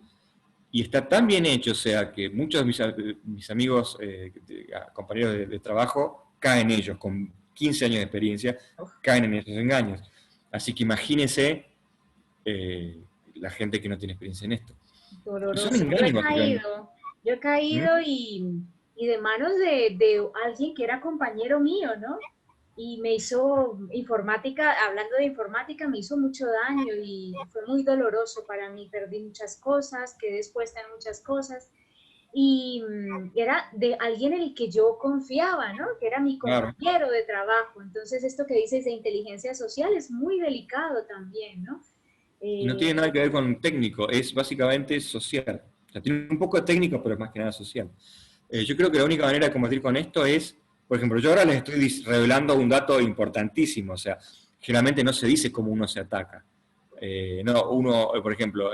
y está tan bien hecho, o sea, que muchos de mis amigos, compañeros de trabajo, caen ellos con 15 años de experiencia, caen en esos engaños. Así que imagínense la gente que no tiene experiencia en esto. Doloroso. Son engaños. Yo he caído y de manos de alguien que era compañero mío, ¿no? Y me hizo informática, hablando de informática, me hizo mucho daño y fue muy doloroso para mí. Perdí muchas cosas, quedé expuesta en muchas cosas. Y era de alguien en el que yo confiaba, ¿no? Que era mi compañero de trabajo. Entonces, esto que dices de inteligencia social es muy delicado también, ¿no? Y no tiene nada que ver con técnico, es básicamente social. O sea, tiene un poco de técnico, pero es más que nada social. Yo creo que la única manera de combatir con esto es, por ejemplo, yo ahora les estoy revelando un dato importantísimo, o sea, generalmente no se dice cómo uno se ataca. No, uno, por ejemplo,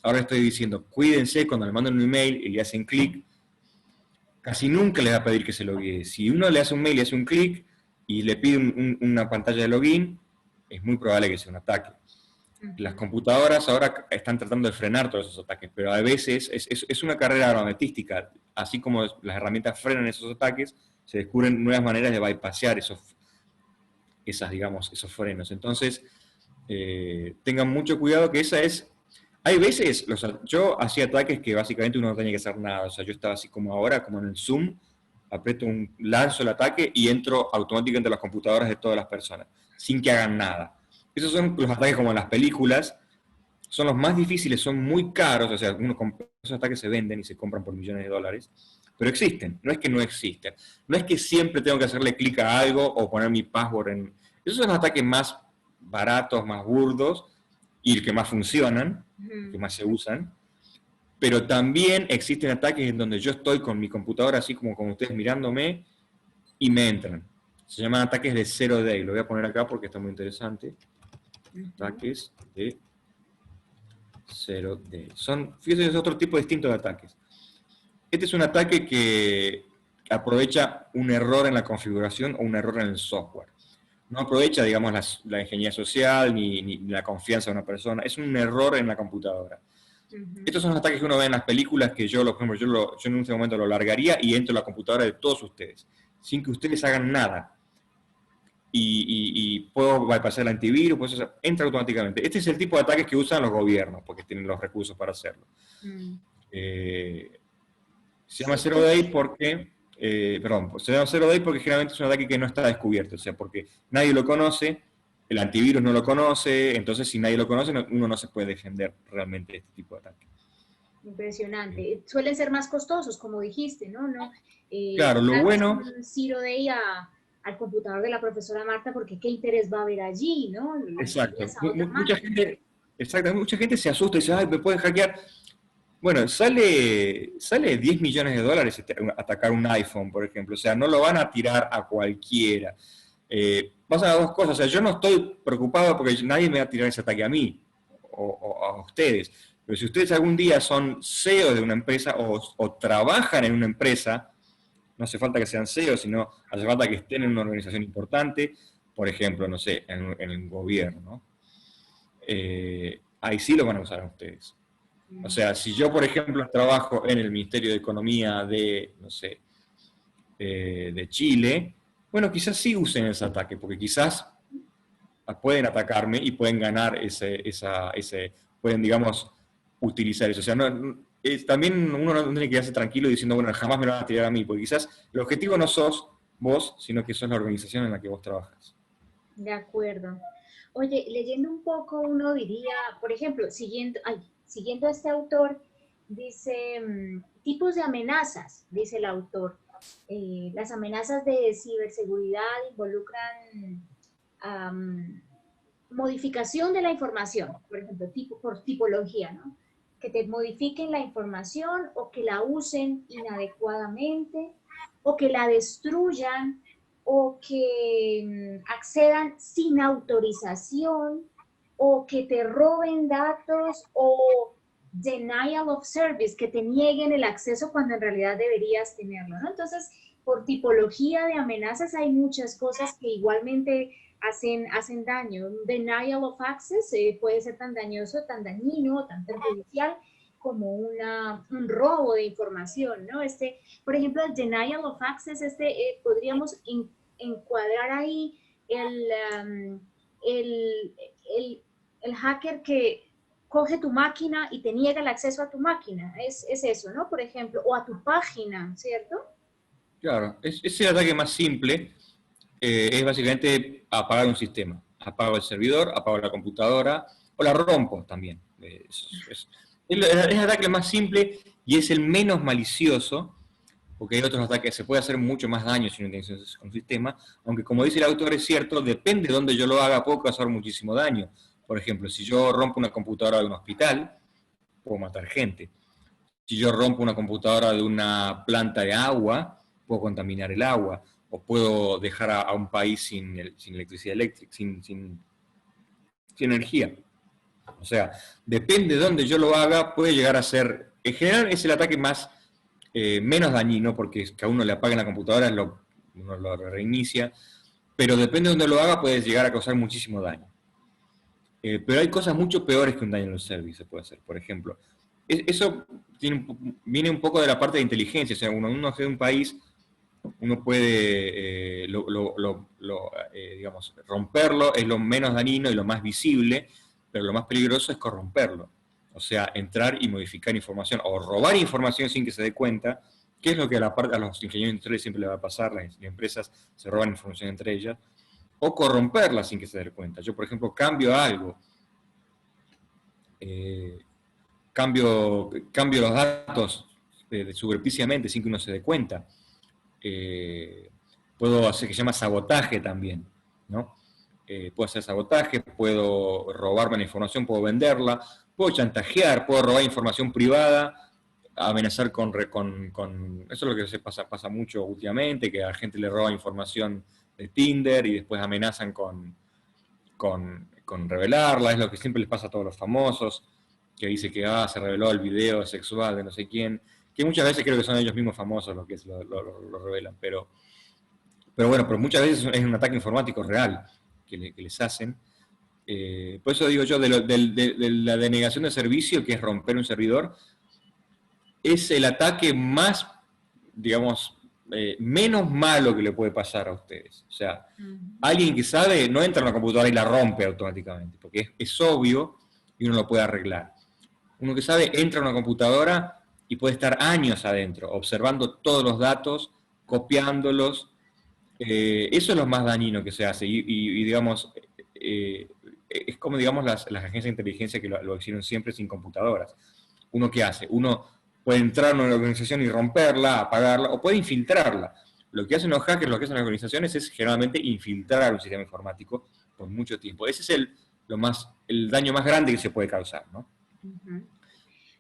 ahora estoy diciendo, cuídense cuando le mandan un email y le hacen clic, casi nunca le va a pedir que se loguee. Si uno le hace un mail y hace un clic y le pide una pantalla de login, es muy probable que sea un ataque. Las computadoras ahora están tratando de frenar todos esos ataques, pero a veces es una carrera armamentística. Así como las herramientas frenan esos ataques, se descubren nuevas maneras de bypassear esos frenos. Entonces, tengan mucho cuidado que esa es... Hay veces, yo hacía ataques que básicamente uno no tenía que hacer nada. O sea, yo estaba así como ahora, como en el Zoom, lanzo el ataque y entro automáticamente a las computadoras de todas las personas, sin que hagan nada. Esos son los ataques como en las películas, son los más difíciles, son muy caros, o sea, esos ataques se venden y se compran por millones de dólares, pero existen, no es que no existen. No es que siempre tengo que hacerle clic a algo o poner mi password en... Esos son los ataques más baratos, más burdos, y que más funcionan, Ujú. que más se usan. Pero también existen ataques en donde yo estoy con mi computadora, así como con ustedes mirándome, y me entran. Se llaman ataques de zero day. Lo voy a poner acá porque está muy interesante. Ujú. Ataques de zero day. Fíjense, es otro tipo distinto de ataques. Este es un ataque que aprovecha un error en la configuración o un error en el software. No aprovecha, digamos, la ingeniería social ni la confianza de una persona. Es un error en la computadora. Ujú. Estos son los ataques que uno ve en las películas que yo, por ejemplo, yo en este momento lo largaría y entro a la computadora de todos ustedes, sin que ustedes hagan nada. Y puedo bypassar el antivirus, pues eso entra automáticamente. Este es el tipo de ataques que usan los gobiernos, porque tienen los recursos para hacerlo. Mm. Eh, Se llama Sí, Zero Day porque, se llama Zero Day porque generalmente es un ataque que no está descubierto, o sea, porque nadie lo conoce, el antivirus no lo conoce, entonces si nadie lo conoce, uno no se puede defender realmente de este tipo de ataque. impresionante. Suelen ser más costosos, como dijiste, ¿no? No, Claro, lo darles bueno, un Zero Day al computador de la profesora Marta, porque qué interés va a haber allí, ¿no? Lo exacto, envías a otra mucha máquina. gente, exacto, mucha gente se asusta y dice, ay, me pueden hackear. Bueno, sale 10 millones de dólares atacar un iPhone, por ejemplo. O sea, no lo van a tirar a cualquiera. Pasan a dos cosas. O sea, yo no estoy preocupado porque nadie me va a tirar ese ataque a mí o a ustedes. Pero si ustedes algún día son CEO de una empresa o trabajan en una empresa, no hace falta que sean CEO, sino hace falta que estén en una organización importante, por ejemplo, no sé, en el gobierno, ¿no? Ahí sí lo van a usar a ustedes. O Mm. sea, si yo, por ejemplo, trabajo en el Ministerio de Economía de, no sé, de Chile, bueno, quizás sí usen ese ataque, porque quizás pueden atacarme y pueden ganar pueden, digamos, utilizar eso. O sea, también uno no tiene que quedarse tranquilo diciendo, bueno, jamás me lo van a tirar a mí, porque quizás el objetivo no sos vos, sino que sos la organización en la que vos trabajas. De acuerdo. Oye, leyendo un poco, uno diría, por ejemplo, siguiendo a este autor, dice, tipos de amenazas, dice el autor. Las amenazas de ciberseguridad involucran am, modificación de la información, por ejemplo, por tipología, ¿no? Que te modifiquen la información o que la usen inadecuadamente o que la destruyan o que accedan sin autorización o que te roben datos o denial of service, que te nieguen el acceso cuando en realidad deberías tenerlo, ¿no? Entonces, por tipología de amenazas hay muchas cosas que igualmente hacen daño. Un denial of access puede ser tan dañoso, tan dañino, tan perjudicial como un robo de información, ¿no? Por ejemplo, el denial of access, podríamos encuadrar ahí el, um, el, el, el hacker que coge tu máquina y te niega el acceso a tu máquina. Es eso, ¿no? Por ejemplo, o a tu página, ¿cierto? Claro, es el ataque más simple, es básicamente apagar un sistema. Apago el servidor, apago la computadora, o la rompo también. Es el ataque más simple y es el menos malicioso, porque hay otros ataques que se puede hacer mucho más daño si no tienes un sistema, aunque como dice el autor es cierto, depende de dónde yo lo haga, puedo causar muchísimo daño. Por ejemplo, si yo rompo una computadora de un hospital, puedo matar gente. Si yo rompo una computadora de una planta de agua, puedo contaminar el agua, o puedo dejar a un país sin electricidad eléctrica, sin energía. O sea, depende de dónde yo lo haga, puede llegar a ser, en general es el ataque menos dañino, porque que a uno le apaguen la computadora, uno lo reinicia, pero depende de dónde lo haga, puede llegar a causar muchísimo daño. Pero hay cosas mucho peores que un daño en el service se puede hacer. Por ejemplo, eso viene un poco de la parte de inteligencia. O sea, uno es de un país, uno puede, digamos, romperlo, es lo menos dañino y lo más visible, pero lo más peligroso es corromperlo. O sea, entrar y modificar información o robar información sin que se dé cuenta, que es lo que a los ingenieros industriales siempre le va a pasar, las empresas se roban información entre ellas, o corromperla sin que se dé cuenta. Yo, por ejemplo, cambio algo, eh, cambio los datos subrepticiamente sin que uno se dé cuenta. Puedo hacer que se llama sabotaje también, ¿no? puedo hacer sabotaje, puedo robarme la información, puedo venderla, puedo chantajear, puedo robar información privada, amenazar con eso es lo que pasa mucho últimamente, que a la gente le roba información de Tinder y después amenazan con revelarla, es lo que siempre les pasa a todos los famosos, que dice que se reveló el video sexual de no sé quién, que muchas veces creo que son ellos mismos famosos los que lo revelan, pero bueno, pero muchas veces es un ataque informático real que les hacen. Por eso digo yo, de la denegación de servicio, que es romper un servidor, es el ataque más, digamos, menos malo que le puede pasar a ustedes. O sea, alguien que sabe no entra en la computadora y la rompe automáticamente, porque es obvio y uno lo puede arreglar. Uno que sabe entra en una computadora y puede estar años adentro, observando todos los datos, copiándolos. Eso es lo más dañino que se hace. Y digamos, es como, digamos, las agencias de inteligencia que lo hicieron siempre sin computadoras. ¿Uno qué hace? Uno puede entrar en una organización y romperla, apagarla, o puede infiltrarla. Lo que hacen los hackers, lo que hacen las organizaciones es generalmente infiltrar un sistema informático por mucho tiempo. Ese es el daño más grande que se puede causar, ¿no?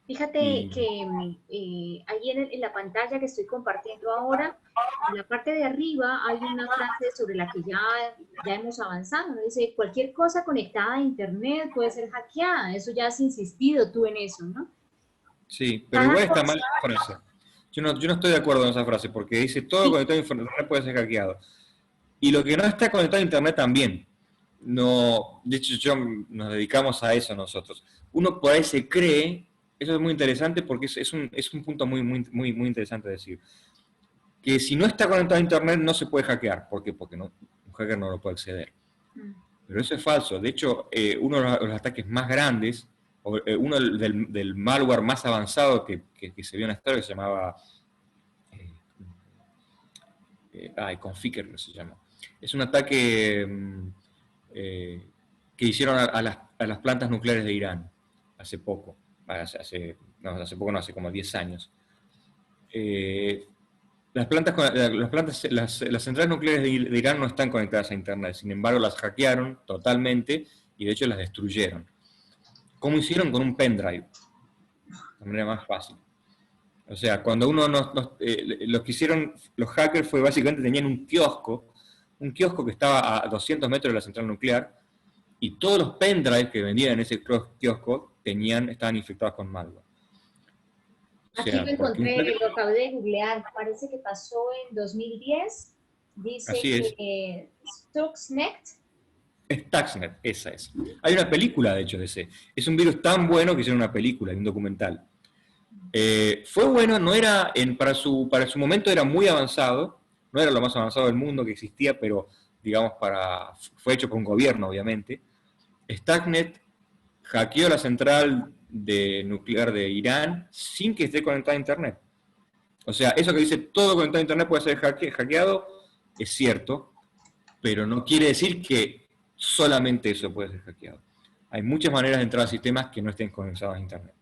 Fíjate que ahí en la pantalla que estoy compartiendo ahora, en la parte de arriba hay una frase sobre la que ya hemos avanzado, ¿no? Dice, cualquier cosa conectada a internet puede ser hackeada. Eso ya has insistido tú en eso, ¿no? Sí, pero igual está mal la frase. Yo no estoy de acuerdo en esa frase, porque dice todo conectado a internet puede ser hackeado. Y lo que no está conectado a internet también. No, de hecho, nos dedicamos a eso nosotros. Uno por ahí se cree, eso es muy interesante porque es un punto muy interesante de decir, que si no está conectado a internet no se puede hackear. ¿Por qué? Porque un hacker no lo puede acceder. Pero eso es falso. De hecho, uno de los ataques más grandes, uno del malware más avanzado que se vio en la historia, que se llamaba Conficker, se llama. Es un ataque que hicieron a las plantas nucleares de Irán hace poco. Hace como 10 años. Las centrales nucleares de Irán no están conectadas a internet, sin embargo las hackearon totalmente y de hecho las destruyeron. ¿Cómo hicieron? Con un pendrive, de manera más fácil. O sea, cuando lo que hicieron los hackers fue básicamente tenían un kiosco que estaba a 200 metros de la central nuclear, y todos los pendrives que vendían en ese kiosco estaban infectados con malware. Aquí lo encontré, lo acabé de googlear, parece que pasó en 2010, dice que Stuxnet. Stuxnet, esa es. Hay una película, de hecho, de ese. Es un virus tan bueno que hicieron una película, un documental. Fue bueno, no era, para su momento era muy avanzado, no era lo más avanzado del mundo que existía, pero digamos fue hecho por un gobierno, obviamente. Stuxnet hackeó la central nuclear de Irán sin que esté conectada a internet. O sea, eso que dice todo conectado a internet puede ser hackeado, es cierto, pero no quiere decir que solamente eso puede ser hackeado. Hay muchas maneras de entrar a sistemas que no estén conectados a internet.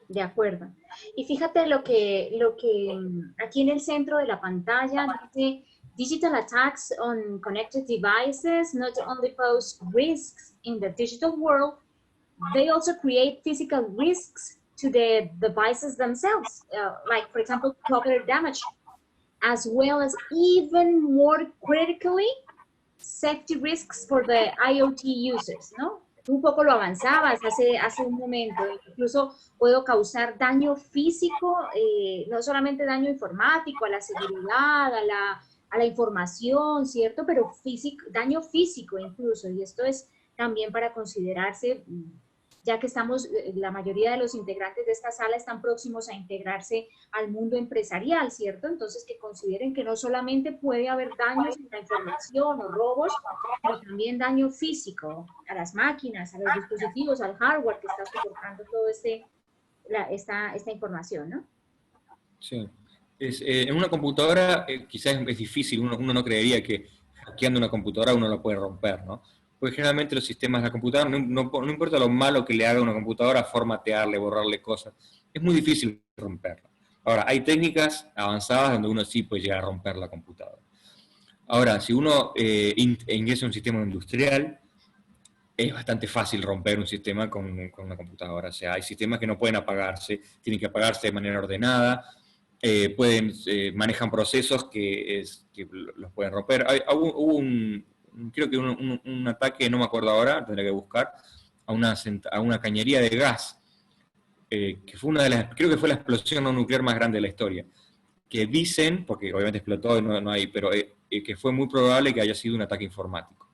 De acuerdo. Y fíjate lo que aquí en el centro de la pantalla dice: digital attacks on connected devices not only pose risks in the digital world, they also create physical risks to the devices themselves, like, for example, property damage, as well as, even more critically, safety risks for the IoT users, ¿no? Un poco lo avanzabas hace un momento. Incluso puedo causar daño físico, no solamente daño informático, a la seguridad, a la información, ¿cierto? Pero daño físico incluso. Y esto es también para considerarse, ya que la mayoría de los integrantes de esta sala están próximos a integrarse al mundo empresarial, ¿cierto? Entonces, que consideren que no solamente puede haber daños en la información o robos, pero también daño físico a las máquinas, a los dispositivos, al hardware que está soportando todo esta información, ¿no? Sí. En una computadora quizás es difícil, uno no creería que hackeando una computadora uno la puede romper, ¿no? Porque generalmente los sistemas de la computadora, no importa lo malo que le haga una computadora, formatearle, borrarle cosas, es muy difícil romperla. Ahora, hay técnicas avanzadas donde uno sí puede llegar a romper la computadora. Ahora, si uno ingresa a un sistema industrial, es bastante fácil romper un sistema con una computadora. O sea, hay sistemas que no pueden apagarse, tienen que apagarse de manera ordenada, manejan procesos que los pueden romper. Hubo creo que un ataque, no me acuerdo ahora, tendré que buscar, a una cañería de gas, que fue creo que fue la explosión no nuclear más grande de la historia. Que dicen, porque obviamente explotó y no hay, pero que fue muy probable que haya sido un ataque informático.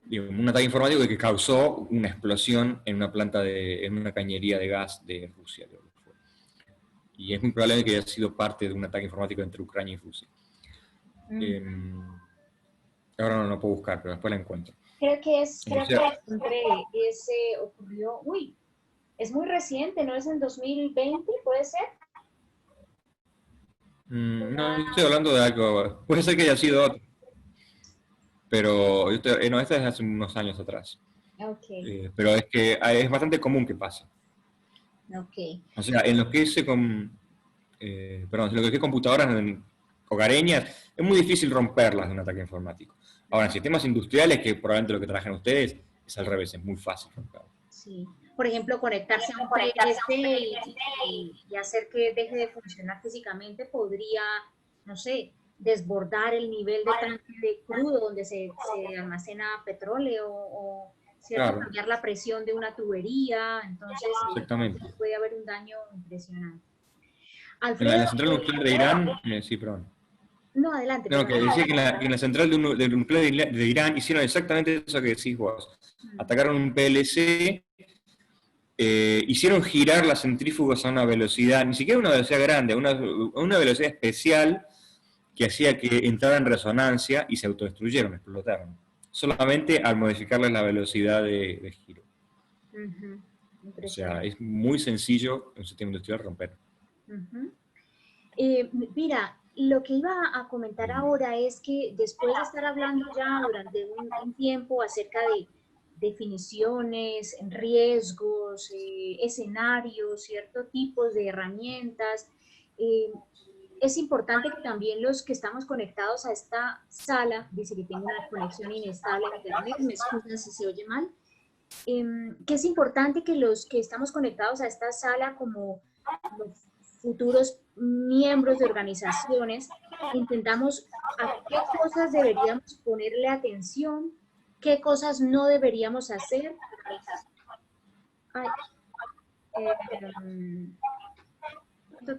Un ataque informático que causó una explosión en una en una cañería de gas de Rusia. Y es muy probable que haya sido parte de un ataque informático entre Ucrania y Rusia. Ahora no puedo buscar, pero después la encuentro. Creo que encontré, ese ocurrió, es muy reciente, ¿no es en 2020? ¿Puede ser? No, estoy hablando de algo, puede ser que haya sido otro. Pero no, esta es hace unos años atrás. Okay. Pero es que es bastante común que pase. Okay. O sea, en lo que es en lo que es computadoras hogareñas, es muy difícil romperlas de un ataque informático. Ahora, en sistemas industriales, que probablemente lo que trabajan ustedes, es al revés, es muy fácil romperlas. Sí. Por ejemplo, conectarse a un PLC y hacer que deje de funcionar físicamente podría, no sé, desbordar el nivel de tanque de crudo donde se almacena petróleo o ¿cierto? Claro. Cambiar la presión de una tubería, entonces exactamente. Puede haber un daño impresionante. Alfredo, en la central nuclear de Irán, sí, perdón. No, adelante. No, que decía que en la central de nuclear de Irán hicieron exactamente eso que decís vos. Atacaron un PLC, hicieron girar las centrífugas a una velocidad, ni siquiera una velocidad grande, a una velocidad especial que hacía que entrara en resonancia y se autodestruyeron, explotaron. Solamente al modificarles la velocidad de giro. O sea, es muy sencillo un sistema industrial romper. Mira, lo que iba a comentar ahora es que después de estar hablando ya durante un tiempo acerca de definiciones, riesgos, escenarios, ciertos tipos de herramientas, es importante que también los que estamos conectados a esta sala, dice que tengo una conexión inestable a internet, me excusan si se oye mal, que es importante que los que estamos conectados a esta sala como los futuros miembros de organizaciones, intentamos a qué cosas deberíamos ponerle atención, qué cosas no deberíamos hacer.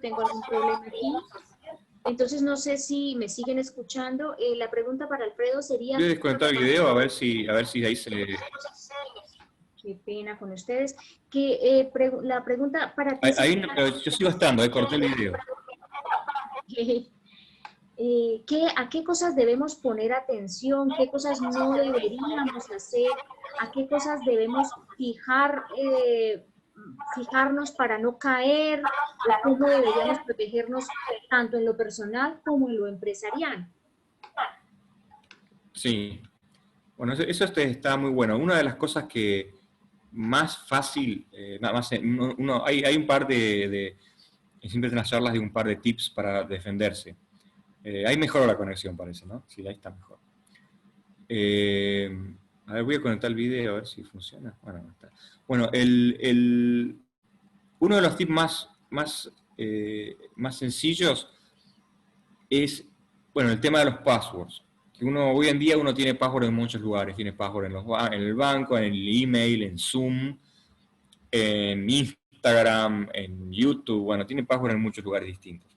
Tengo algún problema aquí. Entonces no sé si me siguen escuchando. La pregunta para Alfredo sería... Voy a desconectar el video a ver si ahí se... Qué pena con ustedes. La pregunta para ti... yo sigo estando, corté el video. ¿A qué cosas debemos poner atención? ¿Qué cosas no deberíamos hacer? ¿A qué cosas debemos fijarnos para no caer? ¿O cómo deberíamos protegernos tanto en lo personal como en lo empresarial? Sí. Bueno, eso está muy bueno. Una de las cosas que más fácil, hay un par siempre en las charlas de un par de tips para defenderse. Ahí mejoró la conexión, parece, ¿no? Sí, ahí está mejor. A ver, voy a conectar el video a ver si funciona. Bueno, no está. Bueno, uno de los tips más sencillos es, bueno, el tema de los passwords. Que hoy en día uno tiene password en muchos lugares. Tiene password en el banco, en el email, en Zoom, en Instagram, en YouTube. Bueno, tiene password en muchos lugares distintos.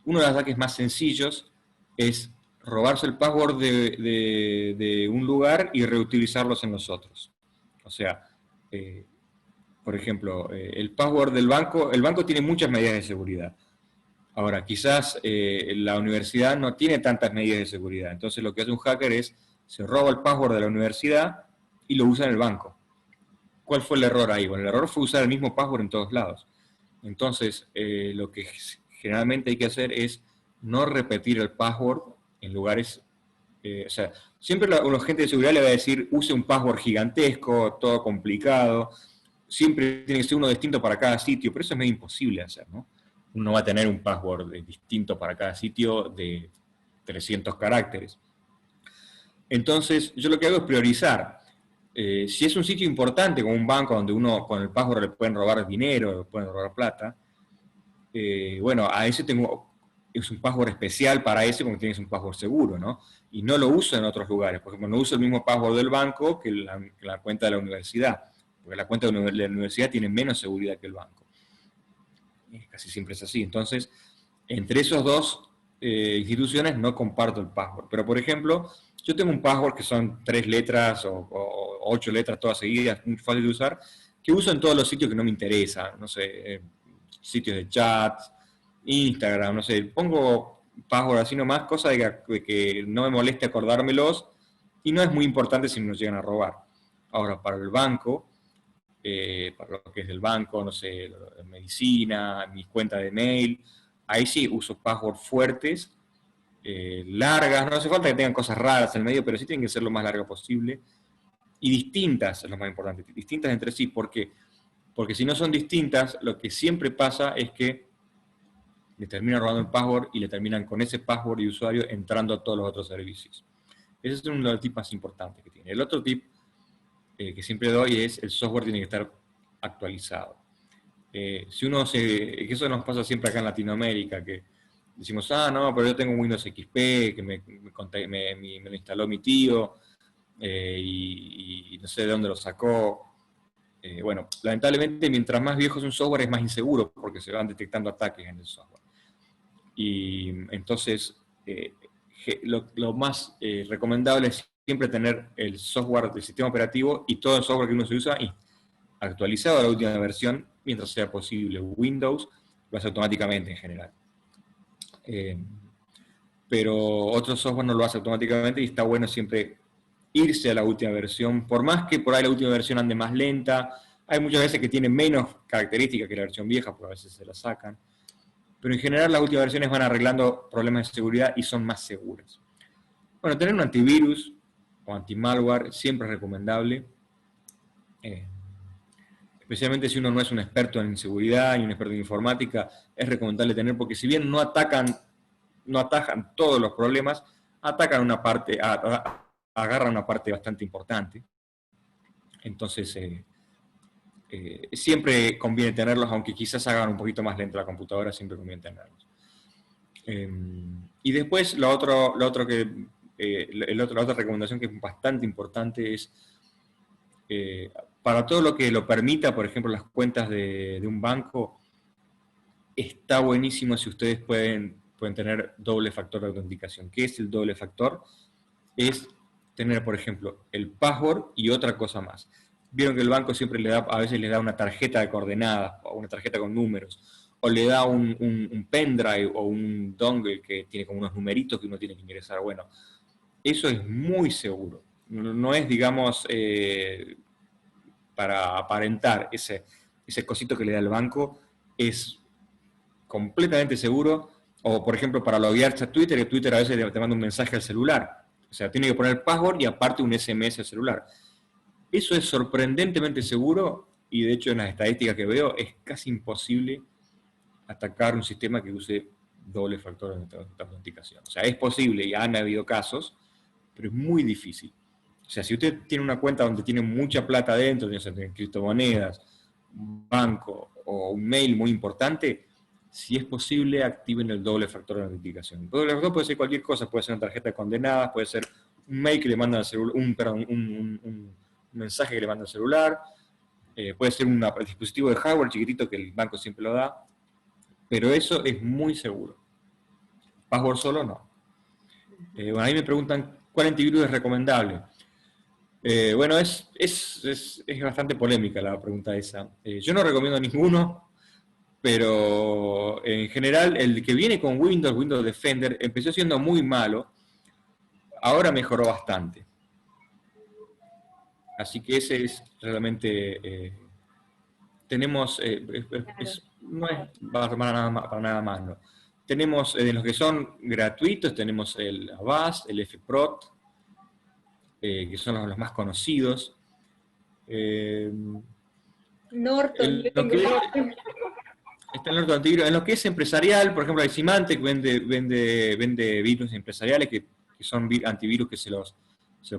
Uno de los ataques más sencillos es robarse el password de un lugar y reutilizarlos en los otros. O sea, por ejemplo, el password del banco, el banco tiene muchas medidas de seguridad. Ahora, quizás la universidad no tiene tantas medidas de seguridad. Entonces lo que hace un hacker es, se roba el password de la universidad y lo usa en el banco. ¿Cuál fue el error ahí? Bueno, el error fue usar el mismo password en todos lados. Entonces, lo que generalmente hay que hacer es no repetir el password en lugares... o sea, siempre la gente de seguridad le va a decir, use un password gigantesco, todo complicado, siempre tiene que ser uno distinto para cada sitio, pero eso es medio imposible de hacer, ¿no? uno va a tener un password distinto para cada sitio de 300 caracteres. Entonces, yo lo que hago es priorizar. Si es un sitio importante, como un banco donde uno con el password le pueden robar dinero, le pueden robar plata, bueno, a ese es un password especial para ese porque tienes un password seguro, ¿no? Y no lo uso en otros lugares. Por ejemplo, no uso el mismo password del banco que la cuenta de la universidad, porque la cuenta de la universidad tiene menos seguridad que el banco. Casi siempre es así. Entonces, entre esos dos instituciones no comparto el password. Pero, por ejemplo, yo tengo un password que son 3 letras o 8 letras todas seguidas, muy fácil de usar, que uso en todos los sitios que no me interesan. No sé, sitios de chat, Instagram, no sé. Pongo password así nomás, cosa de que no me moleste acordármelos y no es muy importante si nos llegan a robar. Ahora, para el banco, para lo que es del banco, no sé, medicina, mis cuentas de mail, ahí sí uso passwords fuertes, largas, no hace falta que tengan cosas raras en el medio, pero sí tienen que ser lo más largas posible, y distintas es lo más importante, distintas entre sí. ¿Por qué? Porque si no son distintas, lo que siempre pasa es que le terminan robando el password y le terminan con ese password y usuario entrando a todos los otros servicios. Ese es uno de los tips más importantes que tiene. El otro tip que siempre doy es el software tiene que estar actualizado. Si uno que eso nos pasa siempre acá en Latinoamérica, que decimos, no, pero yo tengo Windows XP, que me lo instaló mi tío, y no sé de dónde lo sacó. Bueno, lamentablemente, mientras más viejo es un software, es más inseguro, porque se van detectando ataques en el software. Y entonces, lo más recomendable es siempre tener el software del sistema operativo y todo el software que uno se usa actualizado a la última versión, mientras sea posible. Windows lo hace automáticamente en general. Pero otro software no lo hace automáticamente y está bueno siempre irse a la última versión, por más que por ahí la última versión ande más lenta. Hay muchas veces que tiene menos características que la versión vieja, porque a veces se la sacan. Pero en general las últimas versiones van arreglando problemas de seguridad y son más seguras. Bueno, tener un antivirus o anti-malware siempre es recomendable. Especialmente si uno no es un experto en seguridad y un experto en informática, es recomendable tener, porque si bien no atajan todos los problemas, atacan una parte, agarran una parte bastante importante. Entonces, siempre conviene tenerlos, aunque quizás hagan un poquito más lento la computadora, siempre conviene tenerlos. Y después, la otra recomendación que es bastante importante es, para todo lo que lo permita, por ejemplo, las cuentas de un banco, está buenísimo si ustedes pueden tener doble factor de autenticación. ¿Qué es el doble factor? Es tener, por ejemplo, el password y otra cosa más. Vieron que el banco siempre a veces le da una tarjeta de coordenadas, o una tarjeta con números, o le da un pendrive o un dongle que tiene como unos numeritos que uno tiene que ingresar. Bueno, eso es muy seguro. No es, digamos, para aparentar ese cosito que le da el banco, es completamente seguro. O, por ejemplo, para loguearse a Twitter, que Twitter a veces te manda un mensaje al celular. O sea, tiene que poner el password y aparte un SMS al celular. Eso es sorprendentemente seguro, y de hecho en las estadísticas que veo es casi imposible atacar un sistema que use doble factor de autenticación. O sea, es posible y han habido casos, pero es muy difícil. O sea, si usted tiene una cuenta donde tiene mucha plata dentro, tiene criptomonedas, un banco o un mail muy importante, si es posible, activen el doble factor de autenticación. El doble factor puede ser cualquier cosa, puede ser una tarjeta de condenadas, puede ser un mail que le manda al celular, un mensaje que le manda al celular, puede ser un dispositivo de hardware chiquitito que el banco siempre lo da, pero eso es muy seguro. Password solo no. Bueno, ahí me preguntan, ¿cuál antivirus es recomendable? Bueno, es bastante polémica la pregunta esa. Yo no recomiendo ninguno, pero en general el que viene con Windows Defender, empezó siendo muy malo, ahora mejoró bastante. Así que ese es realmente, tenemos, no es para nada más, no. Tenemos, de los que son gratuitos, tenemos el Avast, el FProt, que son los más conocidos. Norton, yo tengo que, Norton. Está en el otro antivirus. En lo que es empresarial, por ejemplo, hay Symantec, vende virus empresariales que son antivirus que se lo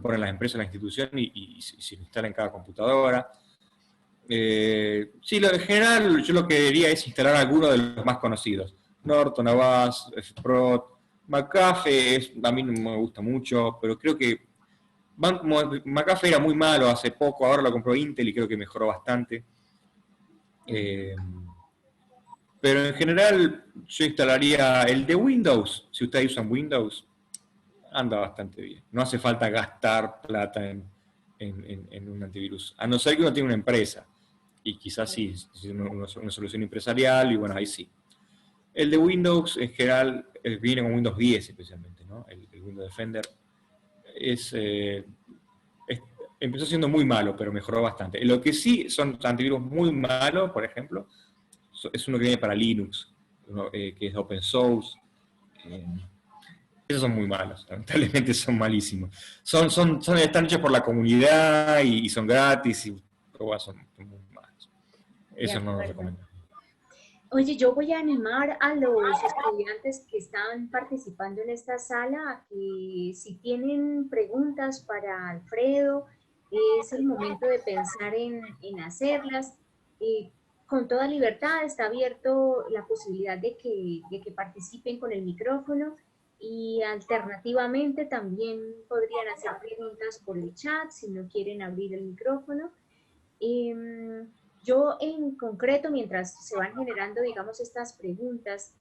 ponen las empresas, las instituciones y se lo instalan en cada computadora. Sí, en general yo lo que diría es instalar alguno de los más conocidos. Norton, Avast, Sprott, McAfee, a mí no me gusta mucho, pero creo que McAfee era muy malo hace poco, ahora lo compró Intel y creo que mejoró bastante. Pero en general yo instalaría el de Windows. Si ustedes usan Windows, anda bastante bien. No hace falta gastar plata en un antivirus. A no ser que uno tiene una empresa. Y quizás sí, una solución empresarial, y bueno, ahí sí. El de Windows en general viene con Windows 10 especialmente, ¿no? El Windows Defender es- empezó siendo muy malo, pero mejoró bastante. Lo que sí son antivirus muy malos, por ejemplo, es uno que viene para Linux, que es open source. eh, Esos son muy malos, lamentablemente son malísimos. Están hechos por la comunidad y son gratis, pero bueno, son muy malos. De Eso no lo acuerdo. recomiendo. Oye, yo voy a animar a los estudiantes que están participando en esta sala a que si tienen preguntas para Alfredo, es el momento de pensar en hacerlas. Eh, con toda libertad está abierto la posibilidad de que participen con el micrófono y alternativamente también podrían hacer preguntas por el chat si no quieren abrir el micrófono. Yo en concreto, mientras se van generando, digamos, estas preguntas,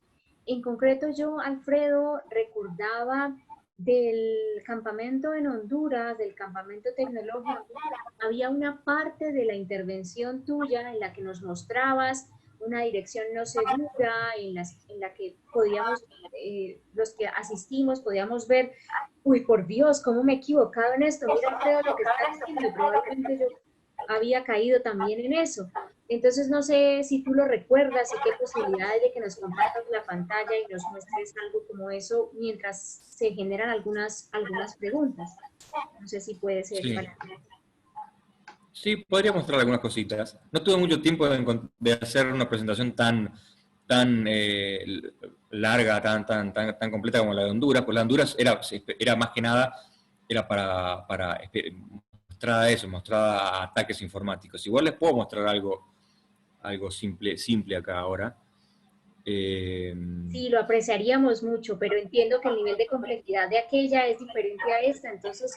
en concreto yo, Alfredo, recordaba del campamento en Honduras, del campamento tecnológico, había una parte de la intervención tuya en la que nos mostrabas una dirección no segura, en la que podíamos, los que asistimos, podíamos ver, uy, por Dios, ¿cómo me he equivocado en esto? Mira, Alfredo, lo que está diciendo, y probablemente yo había caído también en eso. Entonces, no sé si tú lo recuerdas y qué posibilidad hay de que nos compartas la pantalla y nos muestres algo como eso mientras se generan algunas preguntas. No sé si puede ser Sí. para ti. Sí, podría mostrar algunas cositas. No tuve mucho tiempo de hacer una presentación tan larga, tan completa como la de Honduras, pues la de Honduras era más que nada era para mostrar eso, mostrar ataques informáticos. Igual les puedo mostrar algo simple acá ahora. Eh, Sí, lo apreciaríamos mucho, pero entiendo que el nivel de complejidad de aquella es diferente a esta, entonces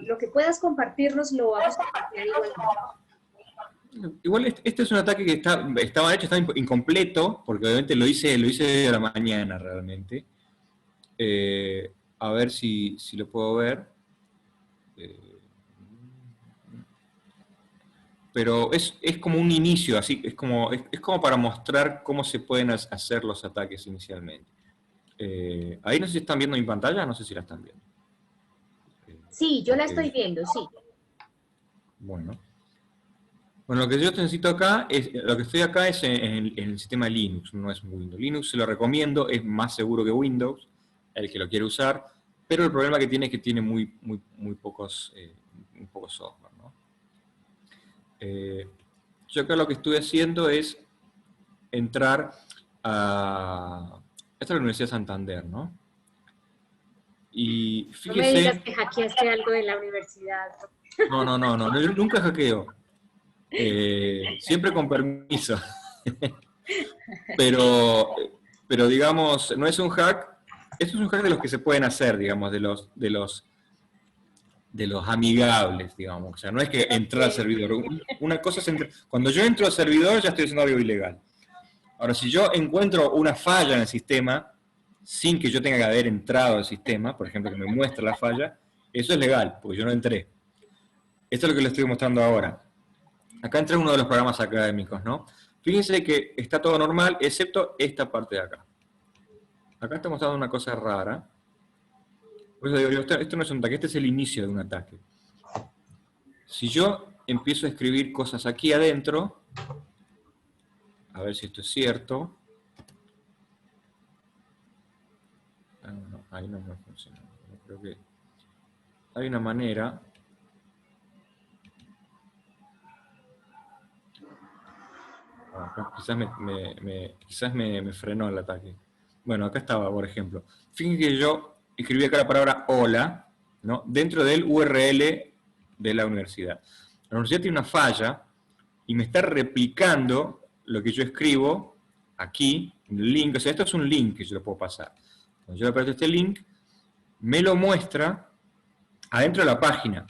lo que puedas compartirnos lo vamos a apreciar igualmente. Igual este es un ataque que estaba hecho, está incompleto, porque obviamente lo hice de la mañana realmente. A ver si lo puedo ver. Eh, pero es como un inicio, así, es como para mostrar cómo se pueden hacer los ataques inicialmente. Ahí no sé si están viendo mi pantalla, no sé si la están viendo. Sí, yo la estoy Porque, viendo, sí. bueno. Bueno, lo que yo necesito acá lo que estoy acá es en el sistema Linux, no es Windows. Linux se lo recomiendo, es más seguro que Windows, el que lo quiere usar, pero el problema que tiene es que tiene muy pocos software, ¿no? Eh, yo acá lo que estuve haciendo es entrar a... Esta es la Universidad de Santander, ¿no? Y No me digas fíjese... que hackeaste algo de la universidad. No, yo nunca hackeo. Siempre con permiso. pero, pero digamos, no es un hack, esto es un hack de los que se pueden hacer, digamos, de los amigables, digamos. O sea, no es que entrar al Ok. servidor. Una cosa es cuando yo entro al servidor ya estoy haciendo algo ilegal. Ahora, si yo encuentro una falla en el sistema, sin que yo tenga que haber entrado al sistema, por ejemplo, que me muestre la falla, eso es legal, porque yo no entré. Esto es lo que le estoy mostrando ahora. Acá entra uno de los programas académicos, ¿no? Fíjense que está todo normal, excepto esta parte de acá. Acá está mostrando una cosa rara. Por eso digo, esto no es un ataque, este es el inicio de un ataque. Si yo empiezo a escribir cosas aquí adentro, a ver si esto es cierto. No, ahí no me funciona. Creo que hay una manera. A acá quizás me frenó el ataque. Bueno, acá estaba, por ejemplo. Fíjense que yo escribí acá la palabra hola, ¿no? Dentro del URL de la universidad. La universidad tiene una falla y me está replicando lo que yo escribo aquí, en el link. O sea, esto es un link que yo lo puedo pasar. Cuando yo le aprieto este link, me lo muestra adentro de la página.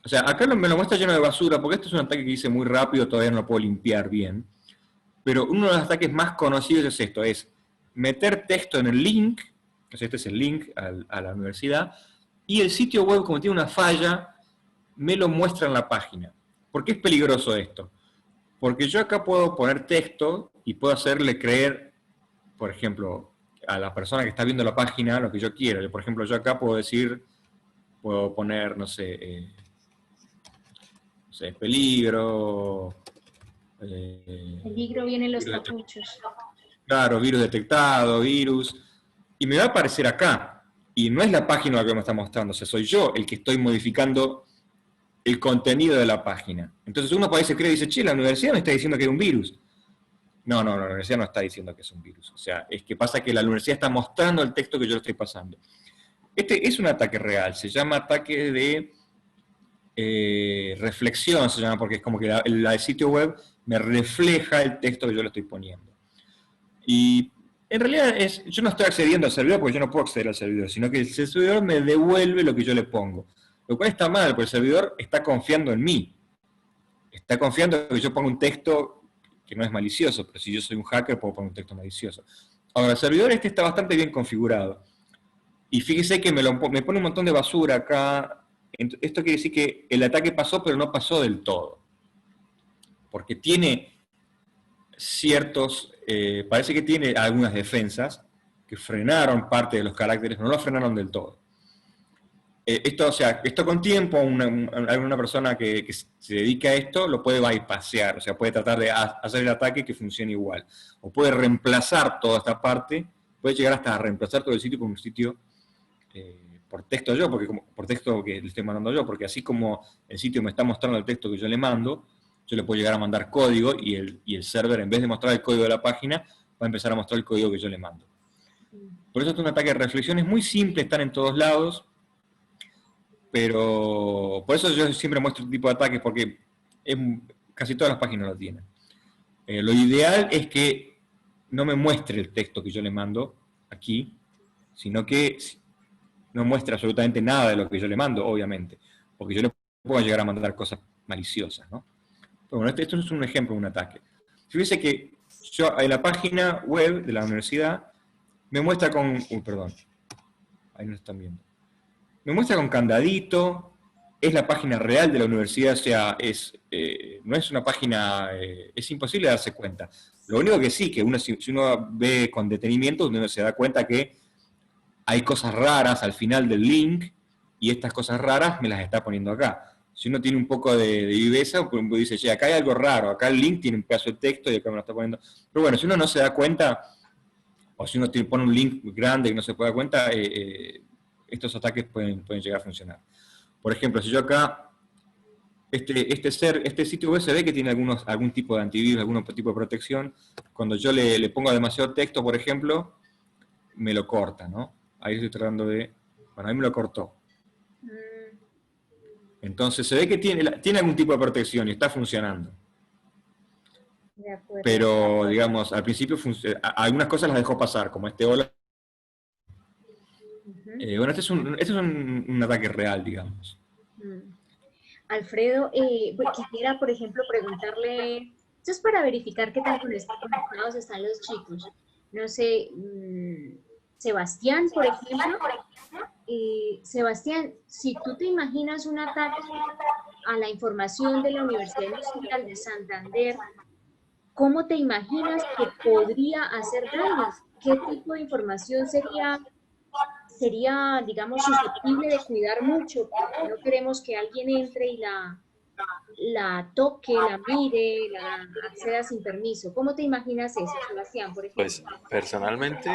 O sea, acá me lo muestra lleno de basura, porque este es un ataque que hice muy rápido, todavía no lo puedo limpiar bien. Pero uno de los ataques más conocidos es esto, es meter texto en el link, o sea, este es el link a la universidad, y el sitio web, como tiene una falla, me lo muestra en la página. ¿Por qué es peligroso esto? Porque yo acá puedo poner texto y puedo hacerle creer, por ejemplo, a la persona que está viendo la página lo que yo quiero. Por ejemplo, yo acá puedo decir, puedo poner, no sé, peligro. Peligro vienen los Virus papuchos. claro, virus detectado, virus. Y me va a aparecer acá. Y no es la página la que me está mostrando, o sea, soy yo el que estoy modificando el contenido de la página. Entonces uno parece creer y dice, che, la universidad me está diciendo que es un virus. No, la universidad no está diciendo que es un virus. O sea, es que pasa que la universidad está mostrando el texto que yo le estoy pasando. Este es un ataque real, se llama ataque de reflexión, se llama, porque es como que el sitio web me refleja el texto que yo le estoy poniendo. Y en realidad yo no estoy accediendo al servidor porque yo no puedo acceder al servidor, sino que el servidor me devuelve lo que yo le pongo. Lo cual está mal, porque el servidor está confiando en mí. Está confiando en que yo ponga un texto que no es malicioso, pero si yo soy un hacker puedo poner un texto malicioso. Ahora, el servidor este está bastante bien configurado. Y fíjese que me pone un montón de basura acá. Esto quiere decir que el ataque pasó, pero no pasó del todo. Porque tiene parece que tiene algunas defensas que frenaron parte de los caracteres, no lo frenaron del todo. Esto con tiempo, alguna persona que se dedica a esto lo puede bypassear, o sea, puede tratar de hacer el ataque que funcione igual. O puede reemplazar toda esta parte, puede llegar hasta a reemplazar todo el sitio por un sitio por texto por texto que le estoy mandando yo, porque así como el sitio me está mostrando el texto que yo le mando, yo le puedo llegar a mandar código y el server, en vez de mostrar el código de la página, va a empezar a mostrar el código que yo le mando. Por eso es un ataque de reflexión, es muy simple, están en todos lados, pero por eso yo siempre muestro este tipo de ataques, porque casi todas las páginas lo tienen. Lo ideal es que no me muestre el texto que yo le mando aquí, sino que no muestre absolutamente nada de lo que yo le mando, obviamente, porque yo le puedo llegar a mandar cosas maliciosas, ¿no? Pero bueno, esto es un ejemplo de un ataque. Fíjense que yo en la página web de la universidad me muestra con... perdón. Ahí no están viendo. Me muestra con candadito, es la página real de la universidad, o sea, no es una página... es imposible darse cuenta. Lo único que sí, que si uno ve con detenimiento, uno se da cuenta que hay cosas raras al final del link, y estas cosas raras me las está poniendo acá. Si uno tiene un poco de viveza, uno dice, che, acá hay algo raro, acá el link tiene un pedazo de texto y acá me lo está poniendo. Pero bueno, si uno no se da cuenta, o si uno pone un link grande y no se puede dar cuenta, estos ataques pueden llegar a funcionar. Por ejemplo, si yo acá, este sitio web se ve que tiene algún tipo de antivirus, algún tipo de protección. Cuando yo le pongo demasiado texto, por ejemplo, me lo corta, ¿no? Ahí estoy tratando de... Bueno, ahí me lo cortó. Entonces se ve que tiene algún tipo de protección y está funcionando. De acuerdo. Pero, digamos, al principio algunas cosas las dejó pasar, como este hola. Bueno, este es un ataque real, digamos. Alfredo, quisiera, por ejemplo, preguntarle, esto es para verificar qué tan conectados están los chicos. No sé, Sebastián, por ejemplo, Sebastián, si tú te imaginas un ataque a la información de la Universidad Industrial de Santander, ¿cómo te imaginas que podría hacer daño? ¿Qué tipo de información sería, digamos, susceptible de cuidar mucho? Porque no queremos que alguien entre y la toque, la mire, la acceda sin permiso. ¿Cómo te imaginas eso, Sebastián, por ejemplo? Pues personalmente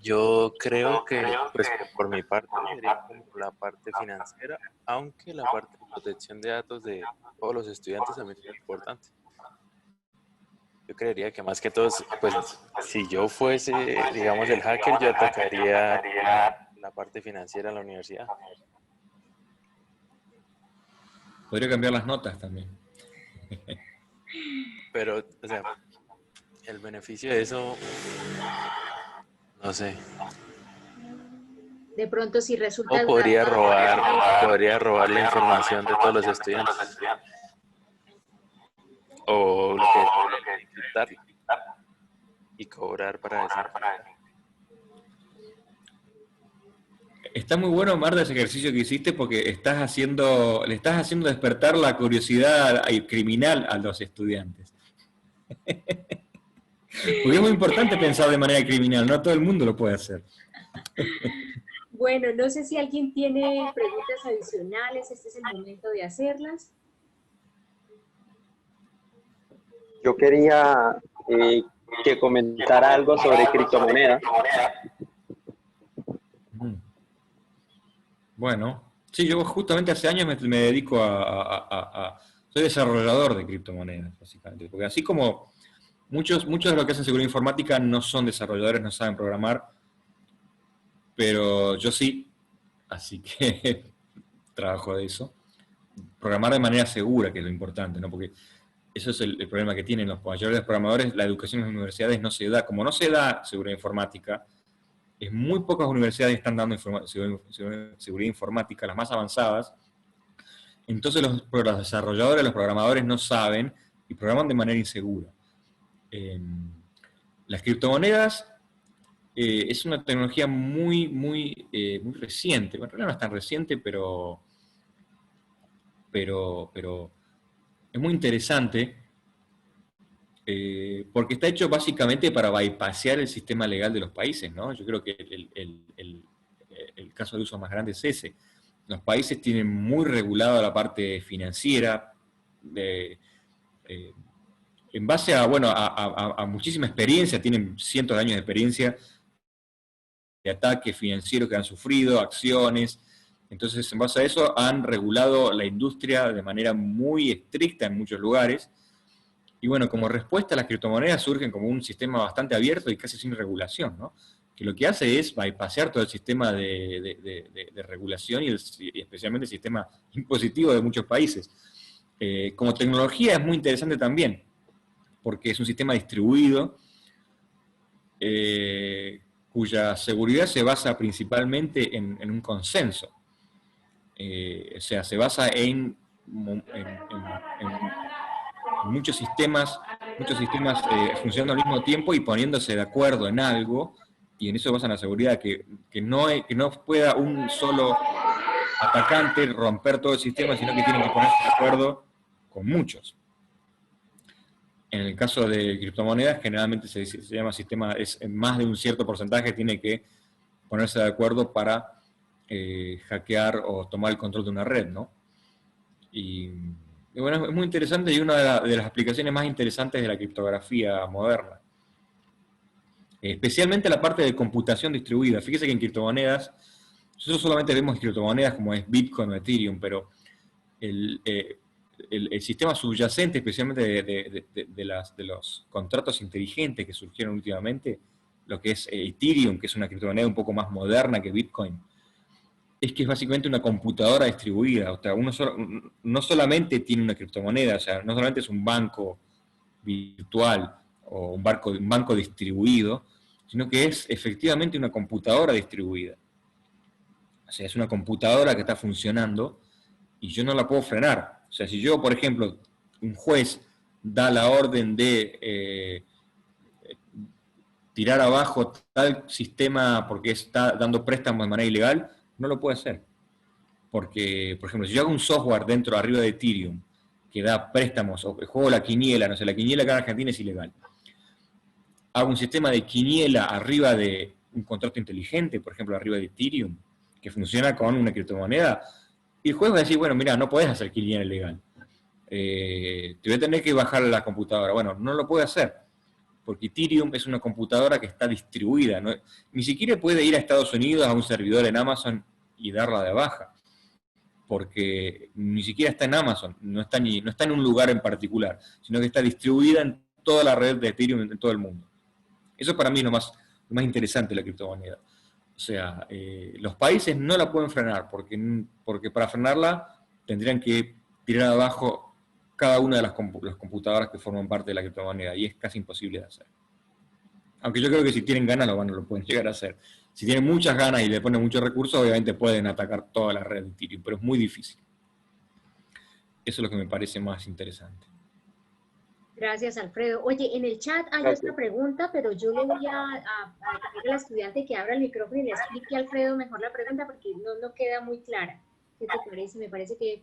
yo creo que, pues por mi parte, iría como por la parte financiera, aunque la parte de protección de datos de todos los estudiantes también es importante. Yo creería que más que todo, pues si yo fuese, digamos, el hacker, yo atacaría la parte financiera de la universidad. Podría cambiar las notas también. Pero, o sea, el beneficio de eso, no sé. De pronto si resulta O podría robar la información de todos los estudiantes. O lo que encriptarla y cobrar para desencriptar. Está muy bueno, Marta, ese ejercicio que hiciste porque le estás haciendo despertar la curiosidad criminal a los estudiantes. Porque es muy importante pensar de manera criminal, no todo el mundo lo puede hacer. Bueno, no sé si alguien tiene preguntas adicionales, este es el momento de hacerlas. Yo quería que comentara algo sobre criptomonedas. Bueno, sí, yo justamente hace años me dedico soy desarrollador de criptomonedas, básicamente, porque así como muchos de los que hacen seguridad informática no son desarrolladores, no saben programar, pero yo sí, así que trabajo de eso. Programar de manera segura, que es lo importante, ¿no? Porque eso es el problema que tienen los mayores programadores, la educación en las universidades no se da, como no se da seguridad informática, es muy pocas universidades están dando seguridad informática, las más avanzadas, entonces los desarrolladores, los programadores no saben y programan de manera insegura. Las criptomonedas es una tecnología muy reciente, bueno, en realidad no es tan reciente, pero es muy interesante porque está hecho básicamente para bypassear el sistema legal de los países, ¿no? Yo creo que el caso de uso más grande es ese. Los países tienen muy regulada la parte financiera, en base a muchísima experiencia, tienen cientos de años de experiencia de ataques financieros que han sufrido, acciones. Entonces, en base a eso, han regulado la industria de manera muy estricta en muchos lugares. Y bueno, como respuesta, las criptomonedas surgen como un sistema bastante abierto y casi sin regulación, ¿no? Que lo que hace es bypassear todo el sistema de regulación y especialmente el sistema impositivo de muchos países. Como tecnología es muy interesante también, porque es un sistema distribuido, cuya seguridad se basa principalmente en un consenso. O sea, se basa en muchos sistemas funcionando al mismo tiempo y poniéndose de acuerdo en algo, y en eso se basa la seguridad, que no pueda un solo atacante romper todo el sistema, sino que tienen que ponerse de acuerdo con muchos. En el caso de criptomonedas, generalmente se llama sistema, es más de un cierto porcentaje, tiene que ponerse de acuerdo para hackear o tomar el control de una red, ¿no? Y bueno, es muy interesante y una de las aplicaciones más interesantes de la criptografía moderna. Especialmente la parte de computación distribuida. Fíjese que en criptomonedas, nosotros solamente vemos criptomonedas como es Bitcoin o Ethereum, pero el sistema subyacente, especialmente de los contratos inteligentes que surgieron últimamente, lo que es Ethereum, que es una criptomoneda un poco más moderna que Bitcoin, es que es básicamente una computadora distribuida. O sea, no solamente tiene una criptomoneda, o sea, no solamente es un banco virtual o un banco distribuido, sino que es efectivamente una computadora distribuida. O sea, es una computadora que está funcionando y yo no la puedo frenar. O sea, si yo, por ejemplo, un juez da la orden de tirar abajo tal sistema porque está dando préstamos de manera ilegal, no lo puede hacer. Porque, por ejemplo, si yo hago un software arriba de Ethereum que da préstamos, o juego la quiniela, no sé, la quiniela acá en Argentina es ilegal. Hago un sistema de quiniela arriba de un contrato inteligente, por ejemplo, arriba de Ethereum, que funciona con una criptomoneda, y el juez va a decir, bueno, mira, no podés hacer quiniela ilegal. Te voy a tener que bajar la computadora. Bueno, no lo puede hacer, porque Ethereum es una computadora que está distribuida, ¿no? Ni siquiera puede ir a Estados Unidos a un servidor en Amazon y darla de baja, porque ni siquiera está en Amazon, no está en un lugar en particular, sino que está distribuida en toda la red de Ethereum en todo el mundo. Eso para mí es lo más interesante de la criptomoneda. O sea, los países no la pueden frenar, porque para frenarla tendrían que tirar abajo cada una de las computadoras que forman parte de la criptomoneda, y es casi imposible de hacer. Aunque yo creo que si tienen ganas lo pueden llegar a hacer. Si tienen muchas ganas y le ponen muchos recursos, obviamente pueden atacar toda la red de Ethereum, pero es muy difícil. Eso es lo que me parece más interesante. Gracias, Alfredo. Oye, en el chat hay otra pregunta, pero yo le voy a pedir al estudiante que abra el micrófono y le explique a Alfredo mejor la pregunta, porque no queda muy clara. ¿Qué te parece? Me parece que...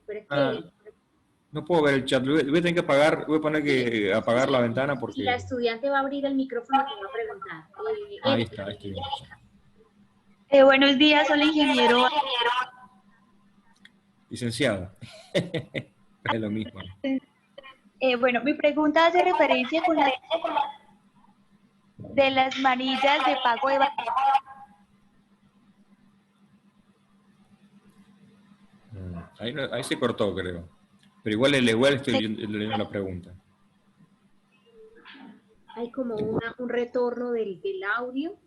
No puedo ver el chat, voy a tener que apagar, voy a poner que apagar la ventana porque... Y la estudiante va a abrir el micrófono y va a preguntar. Ahí está, estoy viendo. Buenos días, soy el ingeniero. Licenciado. Es lo mismo. Bueno, mi pregunta hace referencia con la de las manillas de pago de banco. Ahí se cortó, creo. Pero igual estoy leyendo la pregunta. Hay como un retorno del audio.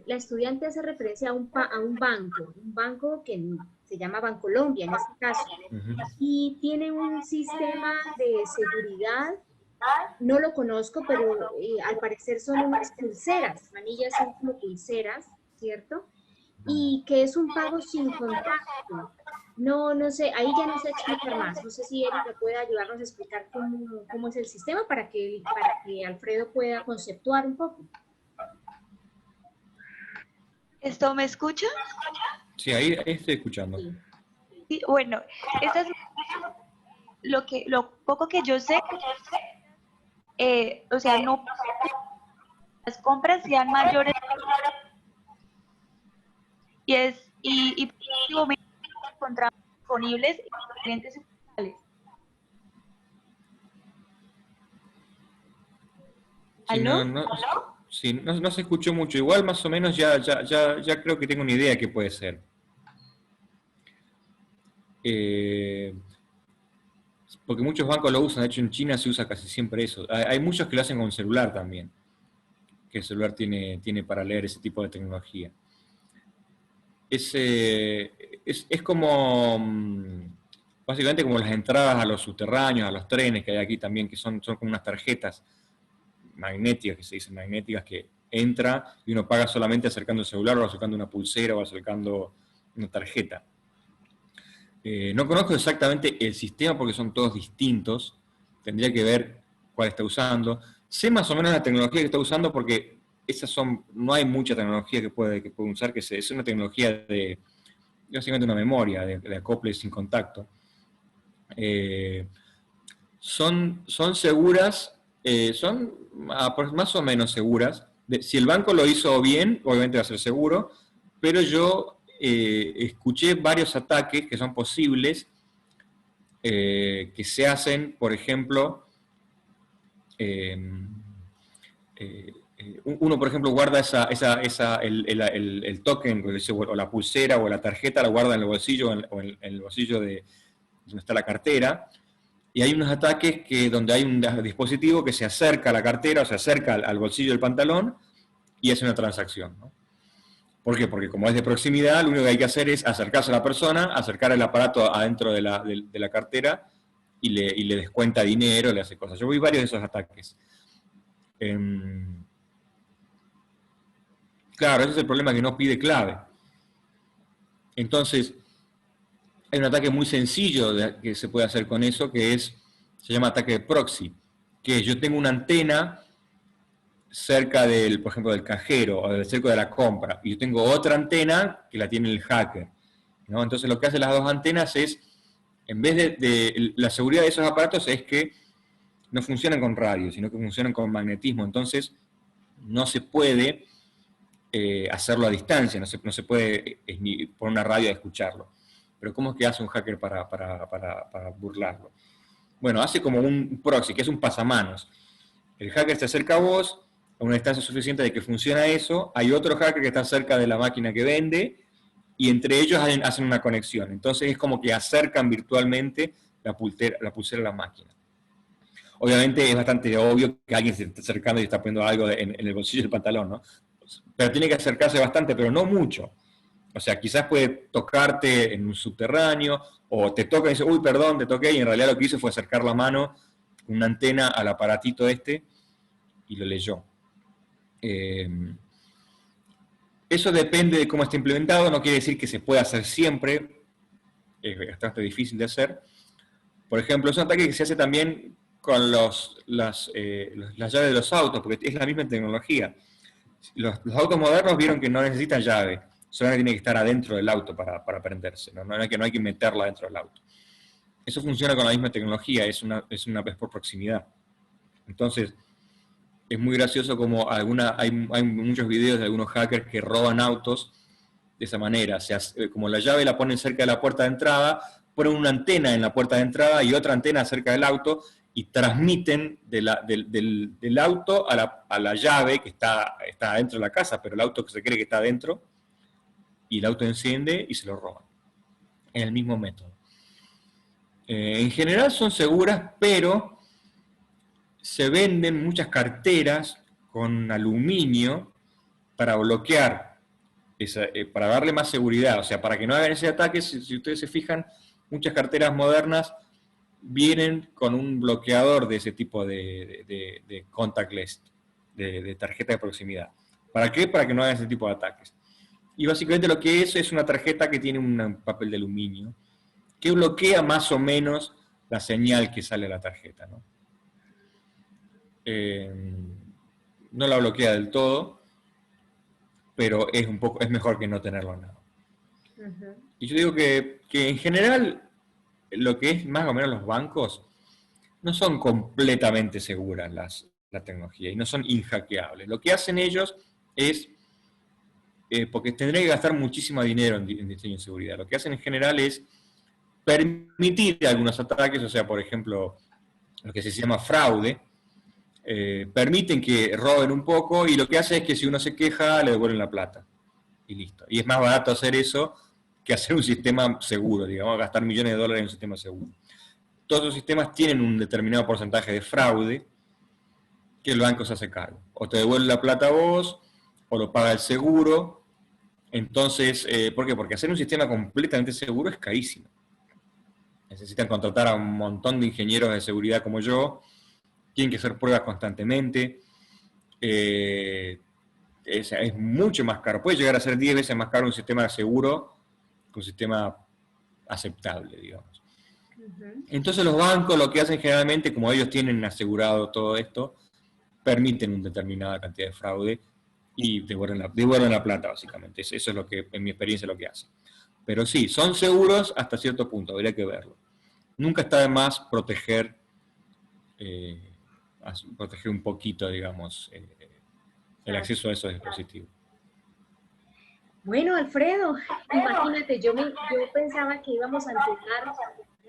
La estudiante hace referencia a un banco que se llama Bancolombia en este caso, y tiene un sistema de seguridad, no lo conozco, pero al parecer son unas pulseras, manillas son como pulseras, ¿cierto? Y que es un pago sin contacto. No sé, ahí ya no sé explicar más. No sé si Erika puede ayudarnos a explicar cómo es el sistema para que Alfredo pueda conceptuar un poco. ¿Esto me escucha? Sí, ahí estoy escuchando. Sí, bueno, esto es lo poco que yo sé, o sea, no las compras sean mayores y encontramos disponibles en diferentes sucursales. ¿Aló? Sí, no se escuchó mucho. Igual más o menos ya creo que tengo una idea que puede ser. Porque muchos bancos lo usan, de hecho en China se usa casi siempre eso. Hay muchos que lo hacen con celular también, que el celular tiene para leer ese tipo de tecnología. Es como, básicamente como las entradas a los subterráneos, a los trenes que hay aquí también, que son como unas tarjetas magnéticas, que se dicen magnéticas, que entra y uno paga solamente acercando el celular o acercando una pulsera o acercando una tarjeta. No conozco exactamente el sistema porque son todos distintos, tendría que ver cuál está usando. Sé más o menos la tecnología que está usando porque no hay mucha tecnología que puede usar, es una tecnología de, básicamente una memoria de acople sin contacto. Son seguras, son más o menos seguras. Si el banco lo hizo bien, obviamente va a ser seguro, pero yo escuché varios ataques que son posibles, que se hacen, por ejemplo, uno, por ejemplo, guarda el token, o la pulsera, o la tarjeta, la guarda en el bolsillo, o en el bolsillo de donde está la cartera, y hay unos ataques donde hay un dispositivo que se acerca a la cartera, o se acerca al bolsillo del pantalón, y hace una transacción, ¿no? ¿Por qué? Porque como es de proximidad, lo único que hay que hacer es acercarse a la persona, acercar el aparato adentro de la cartera, y le descuenta dinero, le hace cosas. Yo vi varios de esos ataques. Claro, ese es el problema, que no pide clave. Entonces, hay un ataque muy sencillo que se puede hacer con eso, se llama ataque de proxy, que yo tengo una antena cerca por ejemplo, del cajero o del cerco de la compra, y yo tengo otra antena que la tiene el hacker, ¿no? Entonces lo que hacen las dos antenas es, en vez de la seguridad de esos aparatos es que no funcionan con radio, sino que funcionan con magnetismo, entonces no se puede hacerlo a distancia, no se puede poner una radio a escucharlo. Pero ¿cómo es que hace un hacker para burlarlo? Bueno, hace como un proxy, que es un pasamanos. El hacker se acerca a vos a una distancia suficiente de que funciona eso, hay otro hacker que está cerca de la máquina que vende, y entre ellos hacen una conexión. Entonces es como que acercan virtualmente la pulsera a la máquina. Obviamente es bastante obvio que alguien se está acercando y está poniendo algo en el bolsillo del pantalón, ¿no? Pero tiene que acercarse bastante, pero no mucho. O sea, quizás puede tocarte en un subterráneo, o te toca y dice, uy, perdón, te toqué, y en realidad lo que hizo fue acercar la mano, una antena al aparatito este, y lo leyó. Eso depende de cómo esté implementado, no quiere decir que se pueda hacer siempre, es bastante difícil de hacer. Por ejemplo, es un ataque que se hace también con las llaves de los autos, porque es la misma tecnología. Los autos modernos vieron que no necesitan llave, solamente tiene que estar adentro del auto para prenderse, ¿no? No hay que meterla dentro del auto. Eso funciona con la misma tecnología, es por proximidad. Entonces, es muy gracioso como hay muchos videos de algunos hackers que roban autos de esa manera. O sea, como la llave la ponen cerca de la puerta de entrada, ponen una antena en la puerta de entrada y otra antena cerca del auto y transmiten del auto a la llave que está dentro de la casa, pero el auto que se cree que está adentro, y el auto enciende y se lo roban. Es el mismo método. En general son seguras, pero se venden muchas carteras con aluminio para bloquear, para darle más seguridad, o sea, para que no hagan ese ataque. Si ustedes se fijan, muchas carteras modernas vienen con un bloqueador de ese tipo de contactless, de tarjeta de proximidad. ¿Para qué? Para que no hagan ese tipo de ataques. Y básicamente lo que es una tarjeta que tiene un papel de aluminio, que bloquea más o menos la señal que sale a la tarjeta, ¿no? No la bloquea del todo, pero es mejor que no tenerlo nada. Y yo digo que en general lo que es más o menos los bancos no son completamente seguras la tecnología y no son inhackeables. Lo que hacen ellos es, porque tendrían que gastar muchísimo dinero en diseño de seguridad, lo que hacen en general es permitir algunos ataques, o sea, por ejemplo, lo que se llama fraude, permiten que roben un poco y lo que hace es que si uno se queja le devuelven la plata y listo. Y es más barato hacer eso que hacer un sistema seguro, digamos, gastar millones de dólares en un sistema seguro. Todos los sistemas tienen un determinado porcentaje de fraude que el banco se hace cargo. O te devuelve la plata a vos, o lo paga el seguro. Entonces, ¿por qué? Porque hacer un sistema completamente seguro es carísimo. Necesitan contratar a un montón de ingenieros de seguridad como yo, tienen que hacer pruebas constantemente, es mucho más caro, puede llegar a ser 10 veces más caro un sistema seguro que un sistema aceptable, digamos. Entonces los bancos lo que hacen generalmente, como ellos tienen asegurado todo esto, permiten una determinada cantidad de fraude y devuelven la plata, básicamente. Eso es lo que, en mi experiencia, lo que hacen. Pero sí, son seguros hasta cierto punto, habría que verlo. Nunca está de más proteger un poquito, digamos, el acceso a esos dispositivos. Bueno, Alfredo, imagínate, yo pensaba que íbamos a empezar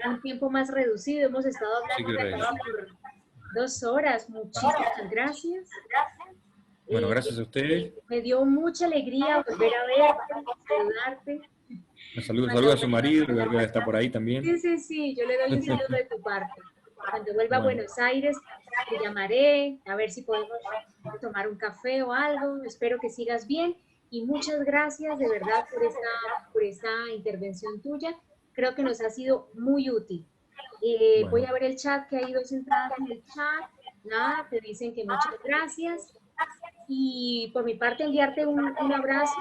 un tiempo más reducido, hemos estado hablando de casi por 2 horas, muchísimas gracias. Bueno, gracias a ustedes. Me dio mucha alegría volver a verte, saludarte. Saludo a su marido, que está por ahí también. Sí, yo le doy un saludo de tu parte. Cuando vuelva a Buenos Aires, te llamaré, a ver si podemos tomar un café o algo. Espero que sigas bien y muchas gracias de verdad por esta intervención tuya. Creo que nos ha sido muy útil. Bueno. Voy a ver el chat, que hay 2 entradas en el chat. Nada, te dicen que muchas gracias. Y por mi parte enviarte un abrazo,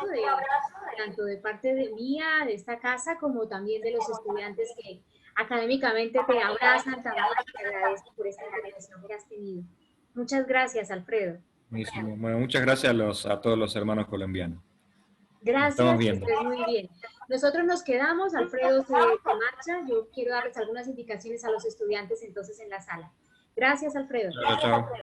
tanto de parte de mía, de esta casa, como también de los estudiantes que académicamente te abrazan también. Te agradezco por esta intervención que has tenido. Muchas gracias, Alfredo. Buenísimo. Bueno, muchas gracias a todos los hermanos colombianos. Gracias, que estés muy bien. Nosotros nos quedamos, Alfredo se marcha. Yo quiero darles algunas indicaciones a los estudiantes entonces en la sala. Gracias, Alfredo. Chao, chao.